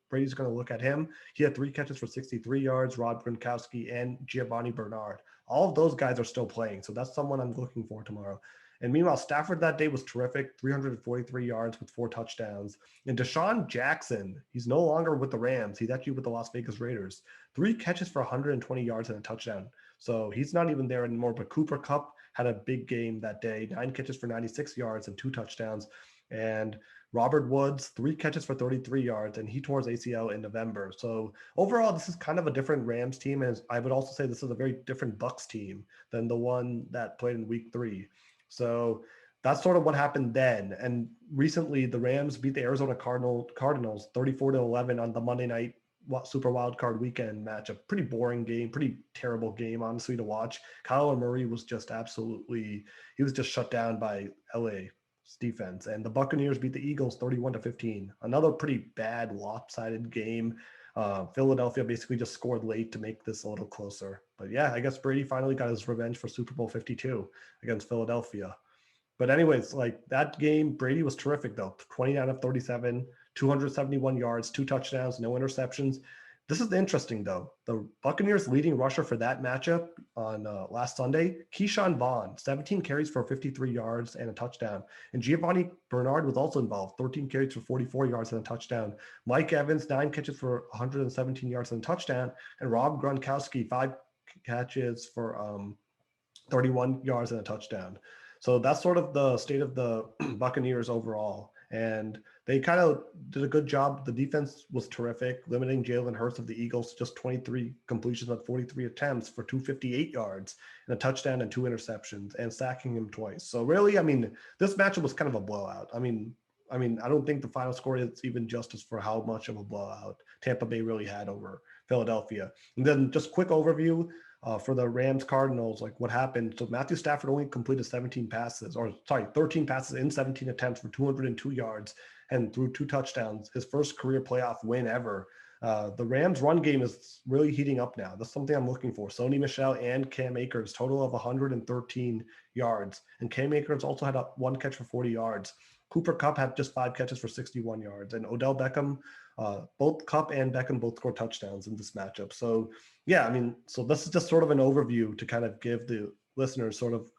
Brady's going to look at him. He had 3 catches for 63 yards, Rob Gronkowski and Giovanni Bernard. All of those guys are still playing. So that's someone I'm looking for tomorrow. And meanwhile, Stafford that day was terrific, 343 yards with 4 touchdowns. And Deshaun Jackson, he's no longer with the Rams. He's actually with the Las Vegas Raiders. 3 catches for 120 yards and a touchdown. So he's not even there anymore. But Cooper Kupp had a big game that day, 9 catches for 96 yards and 2 touchdowns. And Robert Woods, 3 catches for 33 yards, and he tore his ACL in November. So overall, this is kind of a different Rams team. And I would also say this is a very different Bucs team than the one that played in week 3. So that's sort of what happened then. And recently, the Rams beat the Arizona Cardinals 34-11 on the Monday night Super Wild Card Weekend matchup. Pretty boring game, pretty terrible game, honestly, to watch. Kyler Murray was just he was just shut down by LA's defense. And the Buccaneers beat the Eagles 31-15. Another pretty bad, lopsided game. Philadelphia basically just scored late to make this a little closer. But yeah, I guess Brady finally got his revenge for Super Bowl 52 against Philadelphia. But anyways, like that game, Brady was terrific though. 29 of 37, 271 yards, 2 touchdowns, no interceptions. This is interesting, though. The Buccaneers' leading rusher for that matchup on last Sunday, Keyshawn Vaughn, 17 carries for 53 yards and a touchdown. And Giovanni Bernard was also involved, 13 carries for 44 yards and a touchdown. Mike Evans, 9 catches for 117 yards and a touchdown. And Rob Gronkowski, 5 catches for 31 yards and a touchdown. So that's sort of the state of the Buccaneers overall. And they kind of did a good job. The defense was terrific, limiting Jalen Hurts of the Eagles to just 23 completions on 43 attempts for 258 yards and a touchdown and 2 interceptions, and sacking him twice. So really, I mean, this matchup was kind of a blowout. I mean, I don't think the final score is even justice for how much of a blowout Tampa Bay really had over Philadelphia. And then just quick overview. For the Rams Cardinals, like what happened. So Matthew Stafford only completed 13 passes in 17 attempts for 202 yards and threw 2 touchdowns, his first career playoff win ever. The Rams run game is really heating up now. That's something I'm looking for. Sony Michel and Cam Akers, total of 113 yards. And Cam Akers also had 1 catch for 40 yards. Cooper Kupp had just 5 catches for 61 yards. And Odell Beckham, both Kupp and Beckham both scored touchdowns in this matchup. So yeah, I mean, so this is just sort of an overview to kind of give the listeners sort of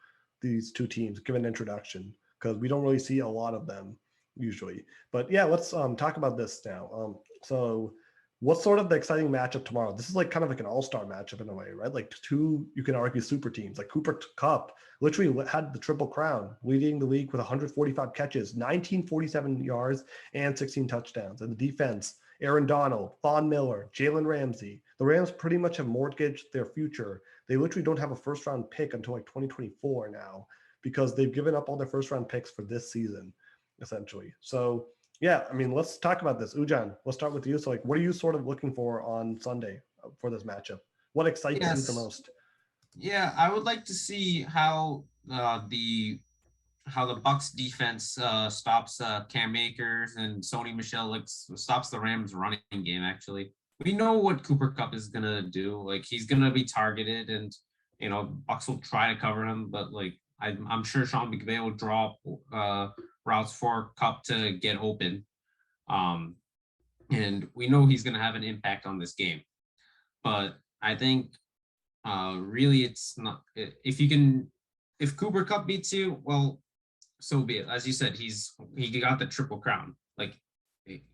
these two teams, give an introduction, because we don't really see a lot of them usually. But yeah, let's talk about this now. So what's sort of the exciting matchup tomorrow? This is like kind of like an all-star matchup in a way, right? Like 2, you can argue, super teams. Like Cooper Kupp literally had the triple crown, leading the league with 145 catches, 1947 yards, and 16 touchdowns. And the defense, Aaron Donald, Von Miller, Jalen Ramsey. The Rams pretty much have mortgaged their future. They literally don't have a first-round pick until like 2024 now, because they've given up all their first-round picks for this season, essentially. So yeah, I mean, let's talk about this. Ujan, let's start with you. So like, what are you sort of looking for on Sunday for this matchup? What excites you the most? Yeah, I would like to see how the Bucks defense stops Cam Akers and Sony Michel, like stops the Rams running game. Actually, we know what Cooper Kupp is gonna do. Like, he's gonna be targeted, and Bucks will try to cover him. But like, I'm sure Sean McVay will draw routes for Kupp to get open, and we know he's gonna have an impact on this game. But I think really it's not. If Cooper Kupp beats you, well, so be it. As you said, he got the triple crown. Like,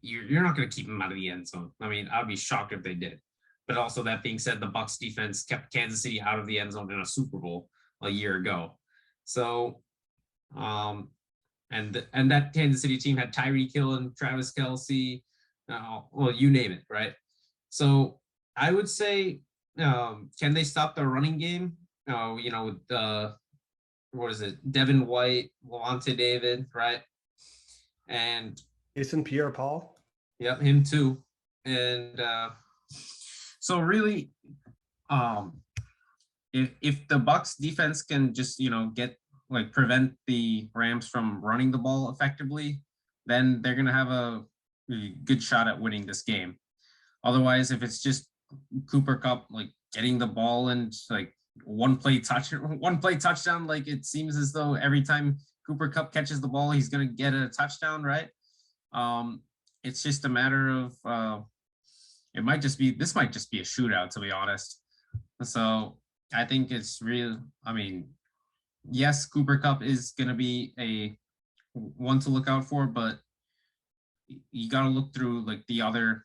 you're not going to keep him out of the end zone. I mean, I'd be shocked if they did. But also, that being said, the Bucs defense kept Kansas City out of the end zone in a Super Bowl a year ago. So, and that Kansas City team had Tyreek Hill and Travis Kelce. Well, you name it, right? So I would say, can they stop the running game? With what is it? Devin White, Levante David, right? And Jason Pierre-Paul. Yep, him too. And so really, if the Bucs defense can just prevent the Rams from running the ball effectively, then they're gonna have a good shot at winning this game. Otherwise, if it's just Cooper Kupp like getting the ball and like one play touchdown, like it seems as though every time Cooper Kupp catches the ball, he's gonna get a touchdown, right? It's just a matter of this might just be a shootout, to be honest. So I think it's real. I mean, yes, Cooper Kupp is gonna be a one to look out for, but you got to look through like the other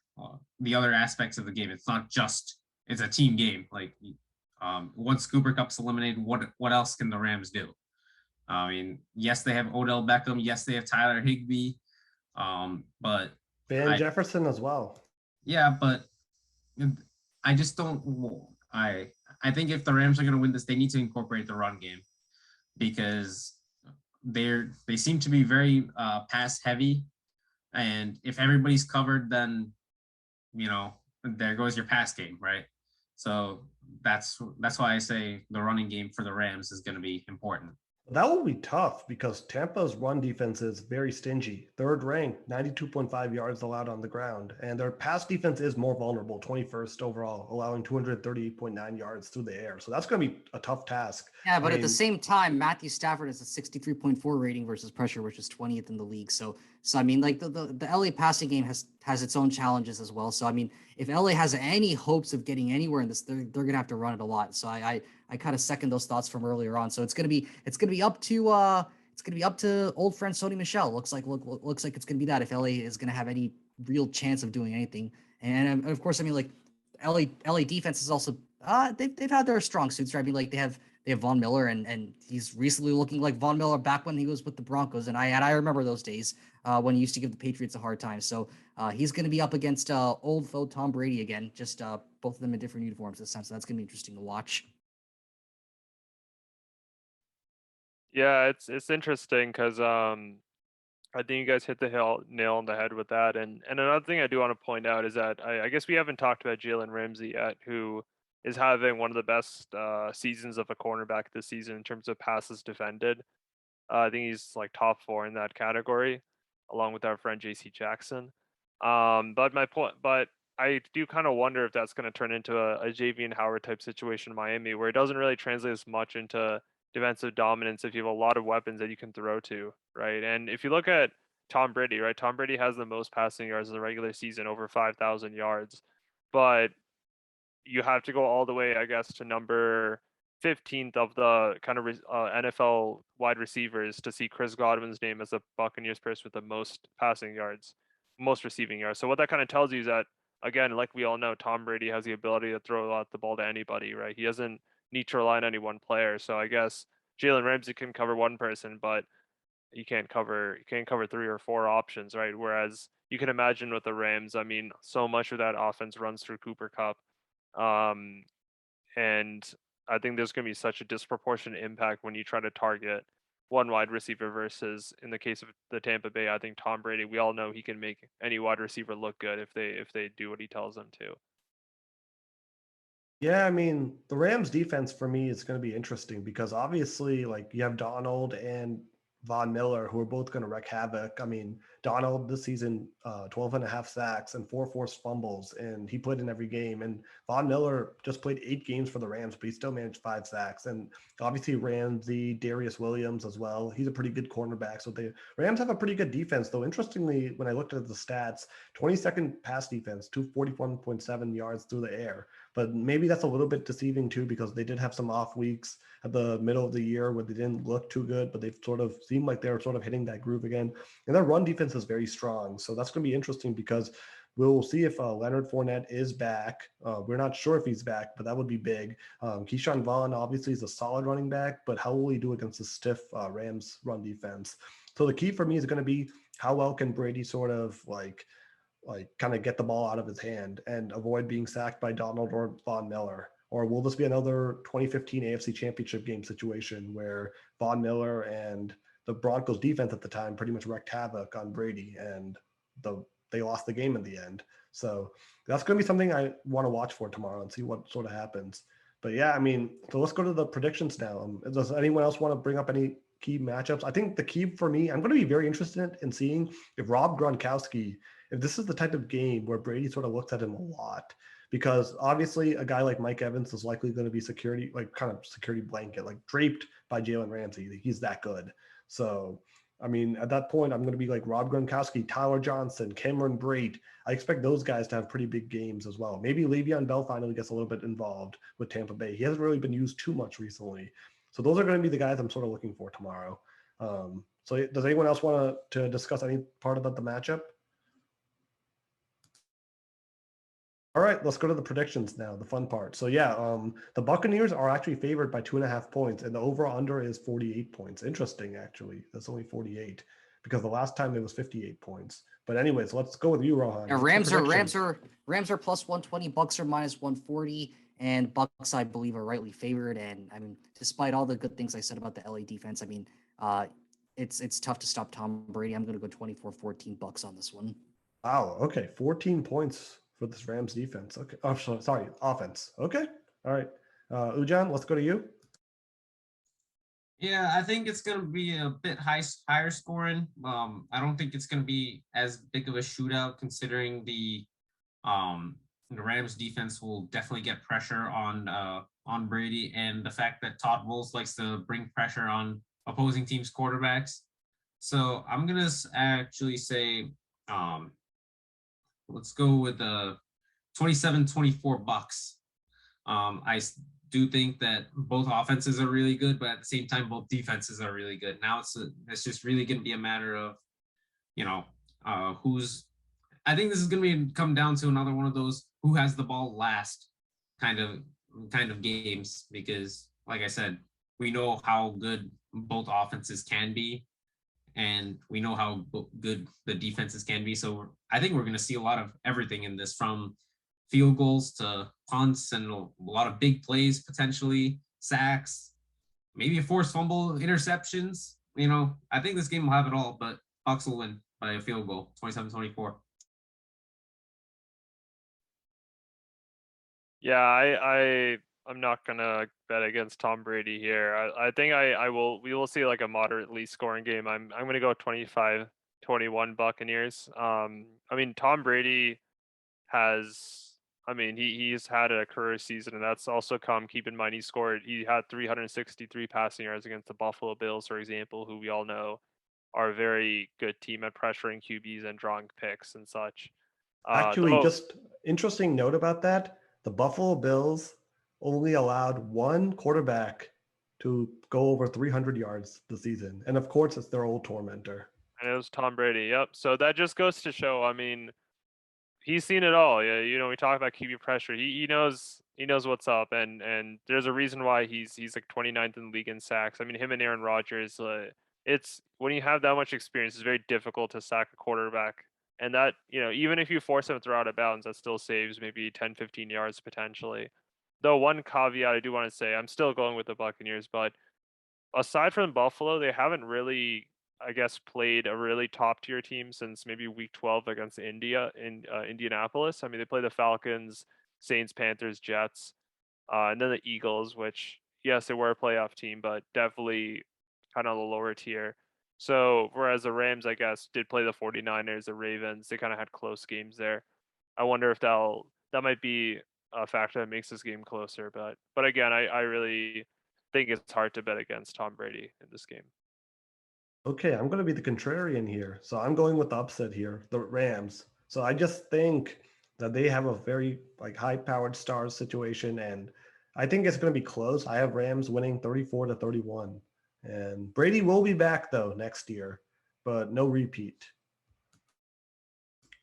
aspects of the game. It's not just it's a team game. Like once Cooper Kupp's eliminated, what else can the Rams do? I mean, yes, they have Odell Beckham. Yes, they have Tyler Higbee. But Van Jefferson as well. Yeah, but I just don't. I think if the Rams are going to win this, they need to incorporate the run game, because they seem to be very pass heavy, and if everybody's covered, then there goes your pass game, right? So that's why I say the running game for the Rams is going to be important. That will be tough because Tampa's run defense is very stingy. Third ranked, 92.5 yards allowed on the ground. And their pass defense is more vulnerable, 21st overall, allowing 238.9 yards through the air. So that's going to be a tough task. Yeah, but at the same time, Matthew Stafford has a 63.4 rating versus pressure, which is 20th in the league. So So I mean, like the LA passing game has its own challenges as well. So I mean, if LA has any hopes of getting anywhere in this, they're gonna have to run it a lot. So I kind of second those thoughts from earlier on. So it's gonna be up to old friend Sony Michel. Looks like it's gonna be that if LA is gonna have any real chance of doing anything. And of course, I mean, like LA defense is also they've had their strong suits, right? I mean, like they have Von Miller, and he's recently looking like Von Miller back when he was with the Broncos, and I remember those days when he used to give the Patriots a hard time. So he's going to be up against old foe Tom Brady again, just both of them in different uniforms this time. So that's going to be interesting to watch. Yeah, it's interesting because I think you guys hit the nail on the head with that. And another thing I do want to point out is that I guess we haven't talked about Jalen Ramsey yet, who is having one of the best seasons of a cornerback this season in terms of passes defended. I think he's like top 4 in that category, along with our friend JC Jackson. But I do kind of wonder if that's going to turn into a JV Howard type situation in Miami, where it doesn't really translate as much into defensive dominance if you have a lot of weapons that you can throw to, right? And if you look at Tom Brady, right? Tom Brady has the most passing yards in the regular season, over 5,000 yards, but you have to go all the way, I guess, to number 15th of the kind of NFL wide receivers to see Chris Godwin's name as the Buccaneers person with the most passing yards, most receiving yards. So what that kind of tells you is that, again, like we all know, Tom Brady has the ability to throw out the ball to anybody, right? He doesn't need to rely on any one player. So I guess Jalen Ramsey can cover one person, but you can't cover 3 or 4 options, right? Whereas you can imagine with the Rams, I mean, so much of that offense runs through Cooper Kupp. Um, and I think there's going to be such a disproportionate impact when you try to target one wide receiver versus, in the case of the Tampa Bay, I think Tom Brady, we all know he can make any wide receiver look good if they do what he tells them to. Yeah, I mean, the Rams defense for me is going to be interesting because obviously, like, you have Donald and Von Miller who are both going to wreak havoc. I mean, Donald this season, 12 and a half sacks and 4 forced fumbles, and he played in every game. And Von Miller just played 8 games for the Rams, but he still managed 5 sacks. And obviously, Ramsey, Darius Williams as well. He's a pretty good cornerback. So the Rams have a pretty good defense, though. Interestingly, when I looked at the stats, 22nd pass defense, 241.7 yards through the air. But maybe that's a little bit deceiving too, because they did have some off weeks at the middle of the year where they didn't look too good, but they've sort of seemed like they're sort of hitting that groove again. And their run defense is very strong. So that's going to be interesting because we'll see if Leonard Fournette is back. We're not sure if he's back, but that would be big. Keyshawn Vaughn obviously is a solid running back, but how will he do against the stiff Rams run defense? So the key for me is going to be how well can Brady sort of like kind of get the ball out of his hand and avoid being sacked by Donald or Von Miller? Or will this be another 2015 AFC Championship game situation where Von Miller and the Broncos defense at the time pretty much wreaked havoc on Brady and they lost the game in the end? So that's going to be something I want to watch for tomorrow and see what sort of happens. But yeah, I mean, so let's go to the predictions now. Does anyone else want to bring up any key matchups? I think the key for me, I'm going to be very interested in seeing if Rob Gronkowski, if this is the type of game where Brady sort of looks at him a lot, because obviously a guy like Mike Evans is likely going to be security, like kind of security blanket, like draped by Jalen Ramsey. He's that good. So, I mean, at that point, I'm going to be like Rob Gronkowski, Tyler Johnson, Cameron Brate. I expect those guys to have pretty big games as well. Maybe Le'Veon Bell finally gets a little bit involved with Tampa Bay. He hasn't really been used too much recently. So those are going to be the guys I'm sort of looking for tomorrow. So does anyone else want to discuss any part about the matchup? All right, let's go to the predictions now, the fun part. So yeah, the Buccaneers are actually favored by 2.5 points, and the over/under is 48 points. Interesting, actually. That's only 48 because the last time it was 58 points. But anyways, let's go with you, Rohan. Yeah, Rams are plus 120, Bucks are minus 140, and Bucks, I believe, are rightly favored. And I mean, despite all the good things I said about the LA defense, I mean, it's tough to stop Tom Brady. I'm going to go 24-14 Bucks on this one. Wow. Okay, 14 points for this Rams defense. Okay. Oh, sorry, offense. Okay. All right. Ujan, let's go to you. Yeah, I think it's gonna be a bit higher scoring. I don't think it's gonna be as big of a shootout considering the Rams defense will definitely get pressure on Brady, and the fact that Todd Bowles likes to bring pressure on opposing teams' quarterbacks. So I'm gonna actually say, let's go with the 27-24 Bucks. Do think that both offenses are really good, but at the same time, both defenses are really good. Now it's just really going to be a matter of, you know, who's. I think this is going to come down to another one of those who has the ball last kind of games, because, like I said, we know how good both offenses can be, and we know how good the defenses can be. So I think we're going to see a lot of everything in this, from field goals to punts and a lot of big plays, potentially sacks, maybe a forced fumble, interceptions. I think this game will have it all, but Bucks will win by a field goal, 27-24. Yeah, I'm not gonna bet against Tom Brady here. I think we will see like a moderately scoring game. I'm gonna go 25-21 Buccaneers. I mean Tom Brady has he's had a career season, and that's also keep in mind he had 363 passing yards against the Buffalo Bills, for example, who we all know are a very good team at pressuring QBs and drawing picks and such. Actually, just interesting note about that. The Buffalo Bills only allowed one quarterback to go over 300 yards this season. And of course, it's their old tormentor. And it was Tom Brady. Yep. So that just goes to show, he's seen it all. Yeah, we talk about QB pressure. He knows what's up, and there's a reason why he's like 29th in the league in sacks. I mean, him and Aaron Rodgers. It's when you have that much experience, it's very difficult to sack a quarterback. And that, even if you force him to throw out of bounds, that still saves maybe 10, 15 yards potentially. Though one caveat I do want to say, I'm still going with the Buccaneers, but aside from Buffalo, they haven't really, I guess, played a really top tier team since maybe week 12 against Indianapolis. I mean, they play the Falcons, Saints, Panthers, Jets, and then the Eagles, which, yes, they were a playoff team, but definitely kind of the lower tier. So, whereas the Rams, I guess, did play the 49ers, the Ravens, they kind of had close games there. I wonder if that might be a factor that makes this game closer. But again, I really think it's hard to bet against Tom Brady in this game. Okay, I'm going to be the contrarian here. So I'm going with the upset here, the Rams. So I just think that they have a very high-powered stars situation, and I think it's going to be close. I have Rams winning 34-31. And Brady will be back though next year, but no repeat.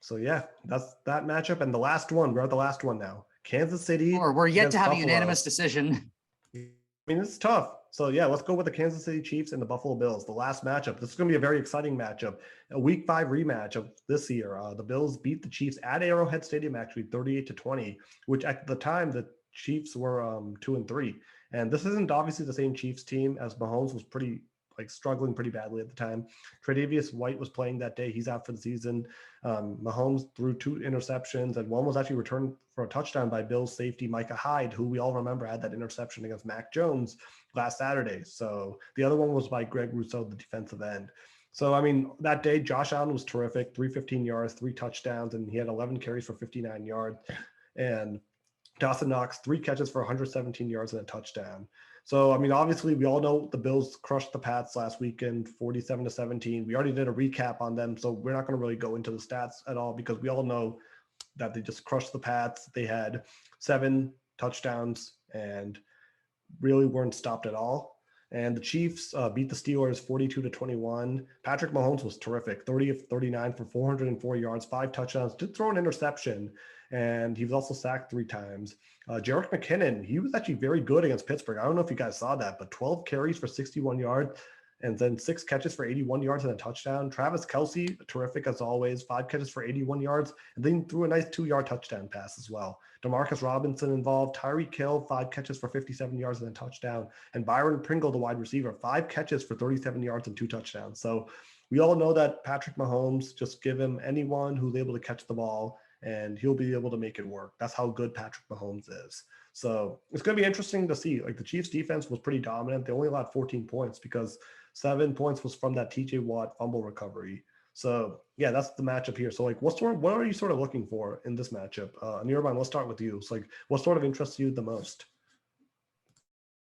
So yeah, that's that matchup. And the last one, we're at the last one now. Kansas City. Or we're yet to have a Buffalo. unanimous decision. I mean, it's tough. So yeah, let's go with the Kansas City Chiefs and the Buffalo Bills. The last matchup. This is going to be a very exciting matchup. A Week 5 rematch of this year. The Bills beat the Chiefs at Arrowhead Stadium, actually 38-20, which at the time the Chiefs were 2-3. And this isn't obviously the same Chiefs team, as Mahomes was pretty struggling pretty badly at the time. Tre'Davious White was playing that day. He's out for the season. Mahomes threw 2 interceptions, and one was actually returned for a touchdown by Bills safety Micah Hyde, who we all remember had that interception against Mac Jones last Saturday. So the other one was by Greg Rousseau, the defensive end. So, I mean, that day, Josh Allen was terrific, 315 yards, 3 touchdowns, and he had 11 carries for 59 yards. And Dawson Knox, 3 catches for 117 yards and a touchdown. So, I mean, obviously, we all know the Bills crushed the Pats last weekend, 47-17. We already did a recap on them, so we're not going to really go into the stats at all because we all know that they just crushed the Pats. They had 7 touchdowns and really weren't stopped at all. And the Chiefs beat the Steelers 42-21. Patrick Mahomes was terrific, 30 of 39 for 404 yards, 5 touchdowns, did throw an interception, and he was also sacked 3 times. Jerick McKinnon, he was actually very good against Pittsburgh. I don't know if you guys saw that, but 12 carries for 61 yards and then 6 catches for 81 yards and a touchdown. Travis Kelce, terrific as always, 5 catches for 81 yards, and then threw a nice 2-yard touchdown pass as well. Demarcus Robinson involved. Tyreek Hill, 5 catches for 57 yards and a touchdown. And Byron Pringle, the wide receiver, 5 catches for 37 yards and 2 touchdowns. So we all know that Patrick Mahomes, just give him anyone who's able to catch the ball, and he'll be able to make it work. That's how good Patrick Mahomes is. So it's going to be interesting to see. The Chiefs defense was pretty dominant. They only allowed 14 points because 7 points was from that TJ Watt fumble recovery. So yeah, that's the matchup here. So what are you sort of looking for in this matchup? Nirvan, let's start with you. So what sort of interests you the most?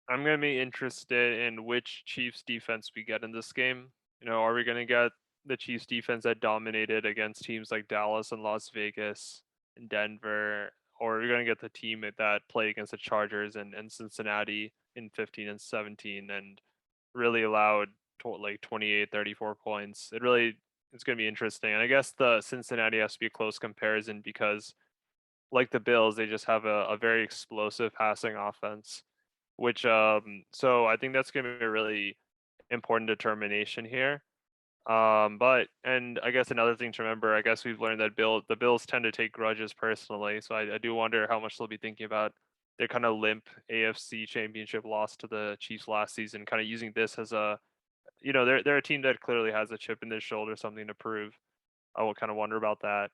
I'm going to be interested in which Chiefs defense we get in this game. Are we going to get the Chiefs defense that dominated against teams like Dallas and Las Vegas and Denver, or are we going to get the team that played against the Chargers and Cincinnati in 15 and 17 and really allowed like 28, 34 points? It's going to be interesting. And I guess the Cincinnati has to be a close comparison because, like the Bills, they just have a very explosive passing offense, which so I think that's going to be a really important determination here. But and I guess another thing to remember, I guess we've learned that the Bills tend to take grudges personally, so I do wonder how much they'll be thinking about their kind of limp AFC Championship loss to the Chiefs last season, kind of using this as they're a team that clearly has a chip in their shoulder, something to prove. I will kind of wonder about that.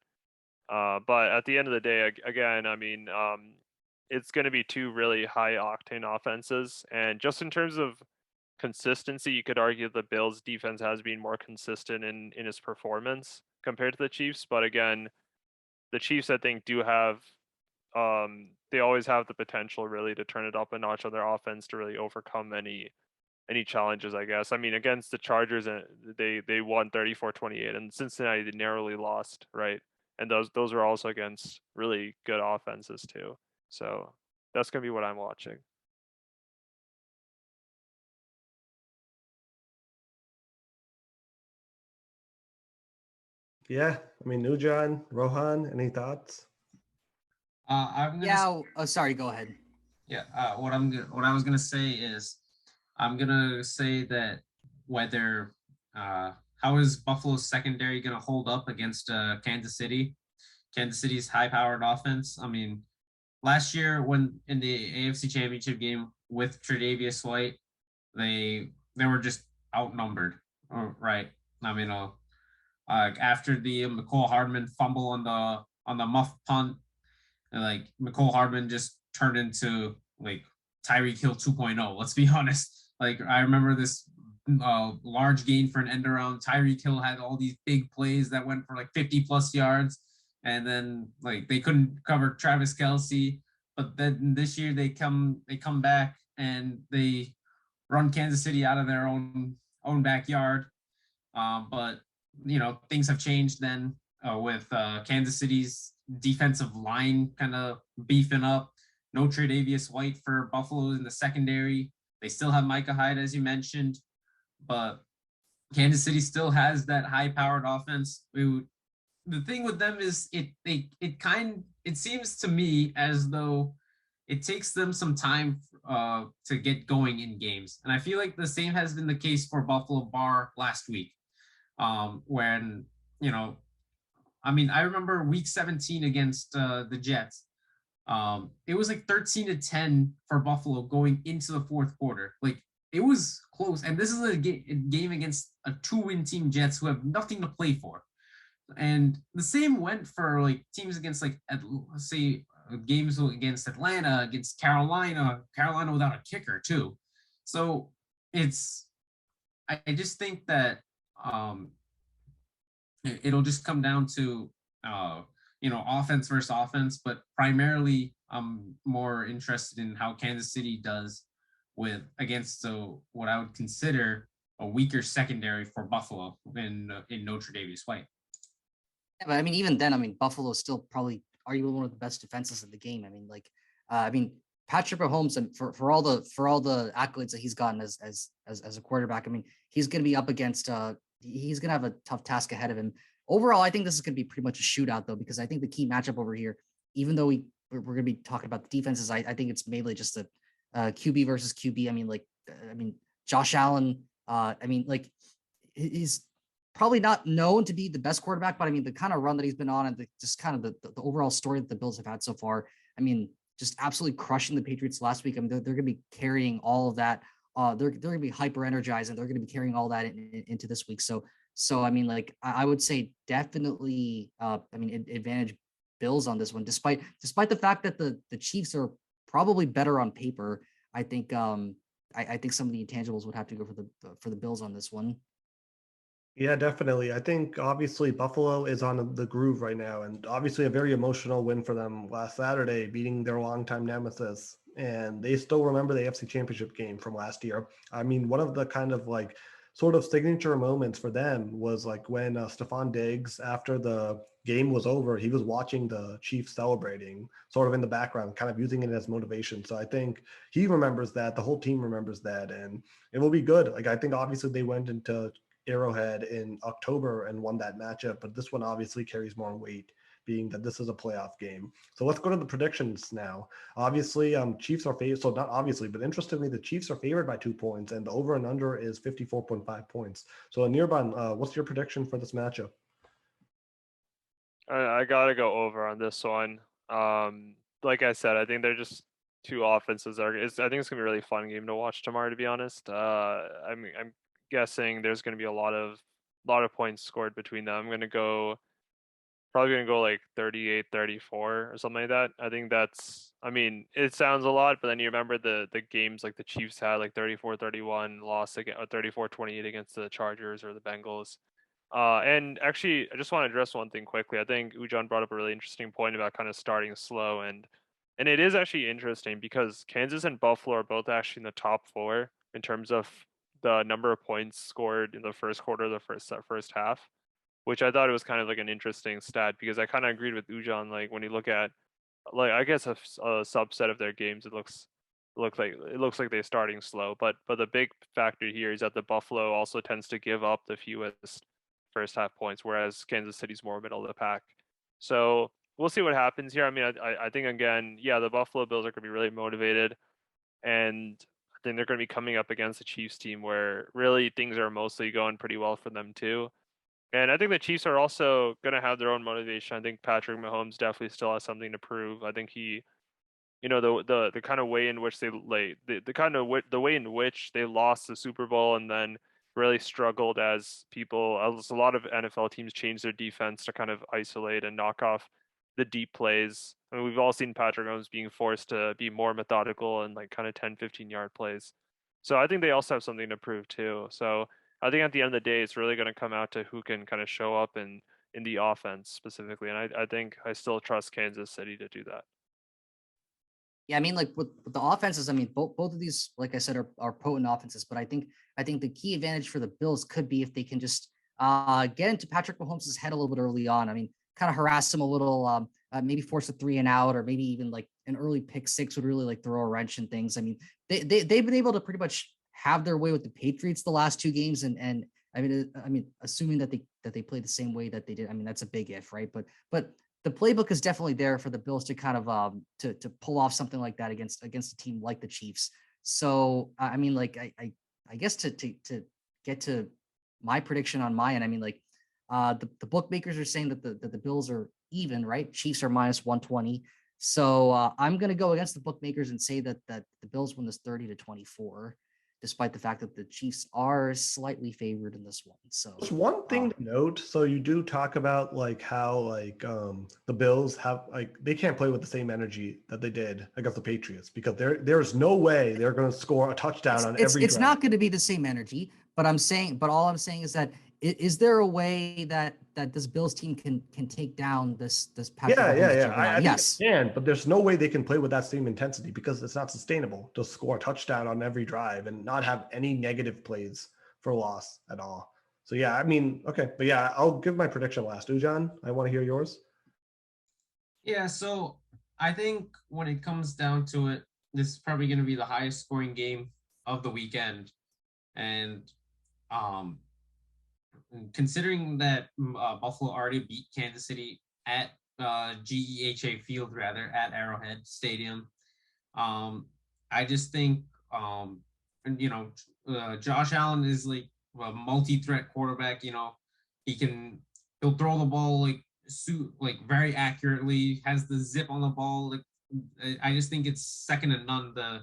But at the end of the day, again, I mean, it's going to be two really high octane offenses, and just in terms of consistency, you could argue the Bills defense has been more consistent in its performance compared to the Chiefs. But again, the Chiefs, I think, do have they always have the potential really to turn it up a notch on their offense to really overcome any challenges, I guess. I mean, against the Chargers, they won 34-28, and Cincinnati they narrowly lost, right? And those are also against really good offenses too. So that's gonna be what I'm watching. Yeah, I mean, Nujan, Rohan, any thoughts? I'm gonna Yeah. Oh, sorry. Go ahead. Yeah, what I was gonna say is, I'm gonna say that whether how is Buffalo's secondary gonna hold up against Kansas City? Kansas City's high-powered offense. I mean, last year when in the AFC Championship game with Tre'Davious White, they were just outnumbered. Right? I mean, after the McCole Hardman fumble on the muff punt, and like McCole Hardman just turned into like Tyreek Hill 2.0. Let's be honest. Like I remember this large gain for an end around. Tyreek Hill had all these big plays that went for like 50 plus yards, and then like they couldn't cover Travis Kelce. But then this year they come back and they run Kansas City out of their own backyard. But things have changed then with Kansas City's defensive line kind of beefing up. No Tre'Davious White for Buffalo in the secondary. They still have Micah Hyde, as you mentioned, but Kansas City still has that high-powered offense. The thing with them is it seems to me as though it takes them some time to get going in games, and I feel like the same has been the case for Buffalo bar last week, when I mean, I remember week 17 against the Jets. It was like 13-10 for Buffalo going into the fourth quarter. Like it was close, and this is a game against a 2-win team Jets who have nothing to play for. And the same went for like teams against like say games against Atlanta, against Carolina without a kicker too. So it's I just think that it'll just come down to offense versus offense, but primarily I'm more interested in how Kansas City does with against what I would consider a weaker secondary for Buffalo in no Tre'Davious White. Yeah, but I mean, even then, I mean, Buffalo is still probably arguably one of the best defenses in the game. I mean, like, Patrick Mahomes, and for all the accolades that he's gotten as a quarterback, I mean, he's going to be up against he's going to have a tough task ahead of him. Overall, I think this is going to be pretty much a shootout, though, because I think the key matchup over here, even though we're going to be talking about the defenses, I think it's mainly just a QB versus QB. I mean, Josh Allen. I mean, like, he's probably not known to be the best quarterback, but I mean, the kind of run that he's been on and just kind of the overall story that the Bills have had so far. I mean, just absolutely crushing the Patriots last week. I mean, they're going to be carrying all of that. They're going to be hyper energized, and they're going to be carrying all that into this week. So I mean, like, I would say definitely, advantage Bills on this one, despite the fact that the Chiefs are probably better on paper. I think I think some of the intangibles would have to go for the Bills on this one. Yeah, definitely. I think obviously Buffalo is on the groove right now, and obviously a very emotional win for them last Saturday, beating their longtime nemesis. And they still remember the AFC Championship game from last year. I mean, one of the kind of like sort of signature moments for them was like when Stephon Diggs, after the game was over, he was watching the Chiefs celebrating sort of in the background, kind of using it as motivation. So I think he remembers that, the whole team remembers that, and it will be good. Like, I think obviously they went into Arrowhead in October and won that matchup, but this one obviously carries more weight, being that this is a playoff game. So let's go to the predictions now. Obviously, Chiefs are favored. So not obviously, but interestingly, the Chiefs are favored by 2 points, and the over and under is 54.5 points. So Nirban, what's your prediction for this matchup? I gotta go over on this one. Like I said, I think they're just two offenses. I think it's gonna be a really fun game to watch tomorrow. To be honest, I'm guessing there's gonna be a lot of points scored between them. Probably gonna go like 38-34 or something like that. I think that's. I mean, it sounds a lot, but then you remember the games like the Chiefs had, like 34-31 loss against, or 34-28 against the Chargers or the Bengals. And actually, I just want to address one thing quickly. I think Ujan brought up a really interesting point about kind of starting slow, and it is actually interesting because Kansas and Buffalo are both actually in the top four in terms of the number of points scored in the first quarter of the first half, which I thought it was kind of like an interesting stat because I kind of agreed with Ujan. Like when you look at, like, I guess a subset of their games, it looks like they're starting slow. But the big factor here is that the Buffalo also tends to give up the fewest first half points, whereas Kansas City's more middle of the pack. So we'll see what happens here. I mean, I think again, yeah, the Buffalo Bills are going to be really motivated, and I think they're going to be coming up against the Chiefs team where really things are mostly going pretty well for them too. And I think the Chiefs are also going to have their own motivation. I think Patrick Mahomes definitely still has something to prove. I think he, the kind of way in which they the way in which they lost the Super Bowl and then really struggled as a lot of NFL teams changed their defense to kind of isolate and knock off the deep plays. I mean, we've all seen Patrick Mahomes being forced to be more methodical and like kind of 10-15 yard plays. So I think they also have something to prove too. So I think at the end of the day, it's really going to come out to who can kind of show up in the offense specifically. And I think I still trust Kansas City to do that. Yeah, I mean, like with the offenses, I mean, both of these, like I said, are potent offenses. But I think the key advantage for the Bills could be if they can just get into Patrick Mahomes' head a little bit early on. I mean, kind of harass him a little, maybe force a 3 and out, or maybe even like an early pick six would really like throw a wrench in things. I mean, they've been able to pretty much have their way with the Patriots the last 2 games, and I mean, assuming that they play the same way that they did. I mean, that's a big if, right? But the playbook is definitely there for the Bills to kind of to pull off something like that against a team like the Chiefs. So I mean, like I guess to get to my prediction on my end, I mean, like the bookmakers are saying that the Bills are even, right? Chiefs are -120. So I'm gonna go against the bookmakers and say that the Bills win this 30-24. Despite the fact that the Chiefs are slightly favored in this one. So just one thing to note. So you do talk about like how like the Bills have, like, they can't play with the same energy that they did against the Patriots because there's no way they're going to score a touchdown on every it's drive. not going to be the same energy, but all I'm saying is that is there a way that this Bills team can take down this Patrick Mahomes juggernaut? I Yes. think they can, but there's no way they can play with that same intensity because it's not sustainable to score a touchdown on every drive and not have any negative plays for loss at all. So yeah, I mean, okay, but yeah, I'll give my prediction last. Ujan, I want to hear yours. Yeah, so I think when it comes down to it, this is probably going to be the highest scoring game of the weekend. And um, considering that Buffalo already beat Kansas City at GEHA Field, rather, at Arrowhead Stadium, I just think, Josh Allen is like a multi-threat quarterback. He'll throw the ball like very accurately, has the zip on the ball. Like I just think it's second to none, the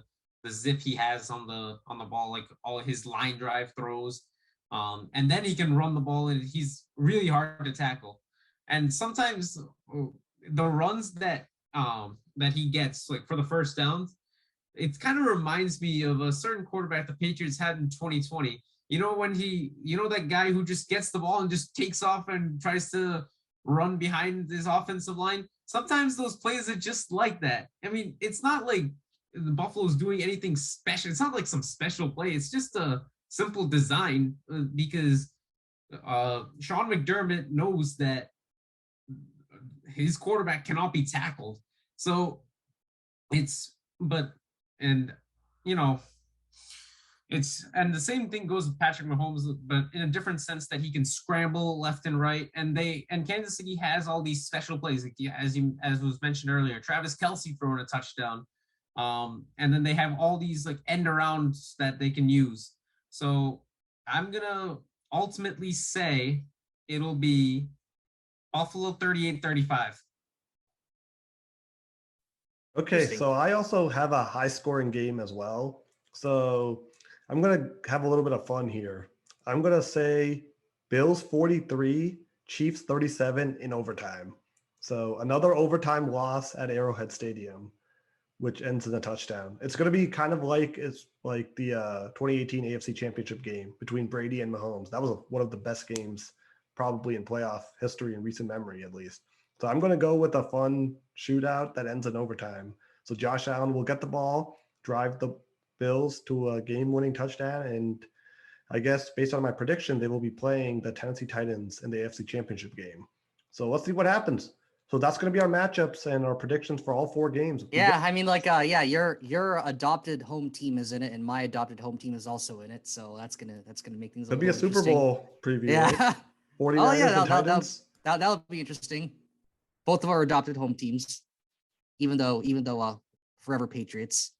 zip he has on the ball, like all his line drive throws. And then he can run the ball, and he's really hard to tackle. And sometimes the runs that he gets, like for the first downs, it kind of reminds me of a certain quarterback the Patriots had in 2020. When that guy who just gets the ball and just takes off and tries to run behind his offensive line. Sometimes those plays are just like that. I mean, it's not like the Buffalo's doing anything special. It's not like some special play. It's just a simple design because Sean McDermott knows that his quarterback cannot be tackled. So and you know, and the same thing goes with Patrick Mahomes, but in a different sense that he can scramble left and right. And Kansas City has all these special plays, like as was mentioned earlier, Travis Kelce throwing a touchdown. And then they have all these like end arounds that they can use. So I'm gonna ultimately say it'll be Buffalo 38-35. Okay, Interesting. so I also have a high scoring game as well. So I'm going to have a little bit of fun here. I'm going to say Bills 43, Chiefs 37 in overtime. So another overtime loss at Arrowhead Stadium, which ends in a touchdown. It's going to be kind of like the 2018 AFC Championship game between Brady and Mahomes. That was one of the best games probably in playoff history in recent memory, at least. So I'm going to go with a fun shootout that ends in overtime. So Josh Allen will get the ball, drive the Bills to a game-winning touchdown, and I guess based on my prediction, they will be playing the Tennessee Titans in the AFC Championship game. So let's see what happens. So that's going to be our matchups and our predictions for all 4 games. Yeah, I mean, like, your adopted home team is in it, and my adopted home team is also in it. So that's gonna make things. It'll be a Super interesting. Bowl preview. Yeah. Right? 49ers and Titans. That'll be interesting. Both of our adopted home teams, even though forever Patriots.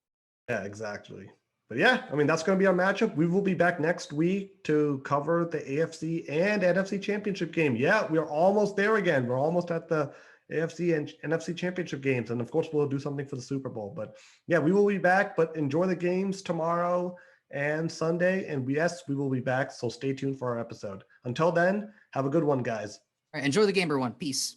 Yeah, exactly. But yeah, I mean, that's going to be our matchup. We will be back next week to cover the AFC and NFC championship game. Yeah, we're almost there again. We're almost at the AFC and NFC championship games. And of course, we'll do something for the Super Bowl. But yeah, we will be back. But enjoy the games tomorrow and Sunday. And yes, we will be back. So stay tuned for our episode. Until then, have a good one, guys. All right, enjoy the game, everyone. Peace.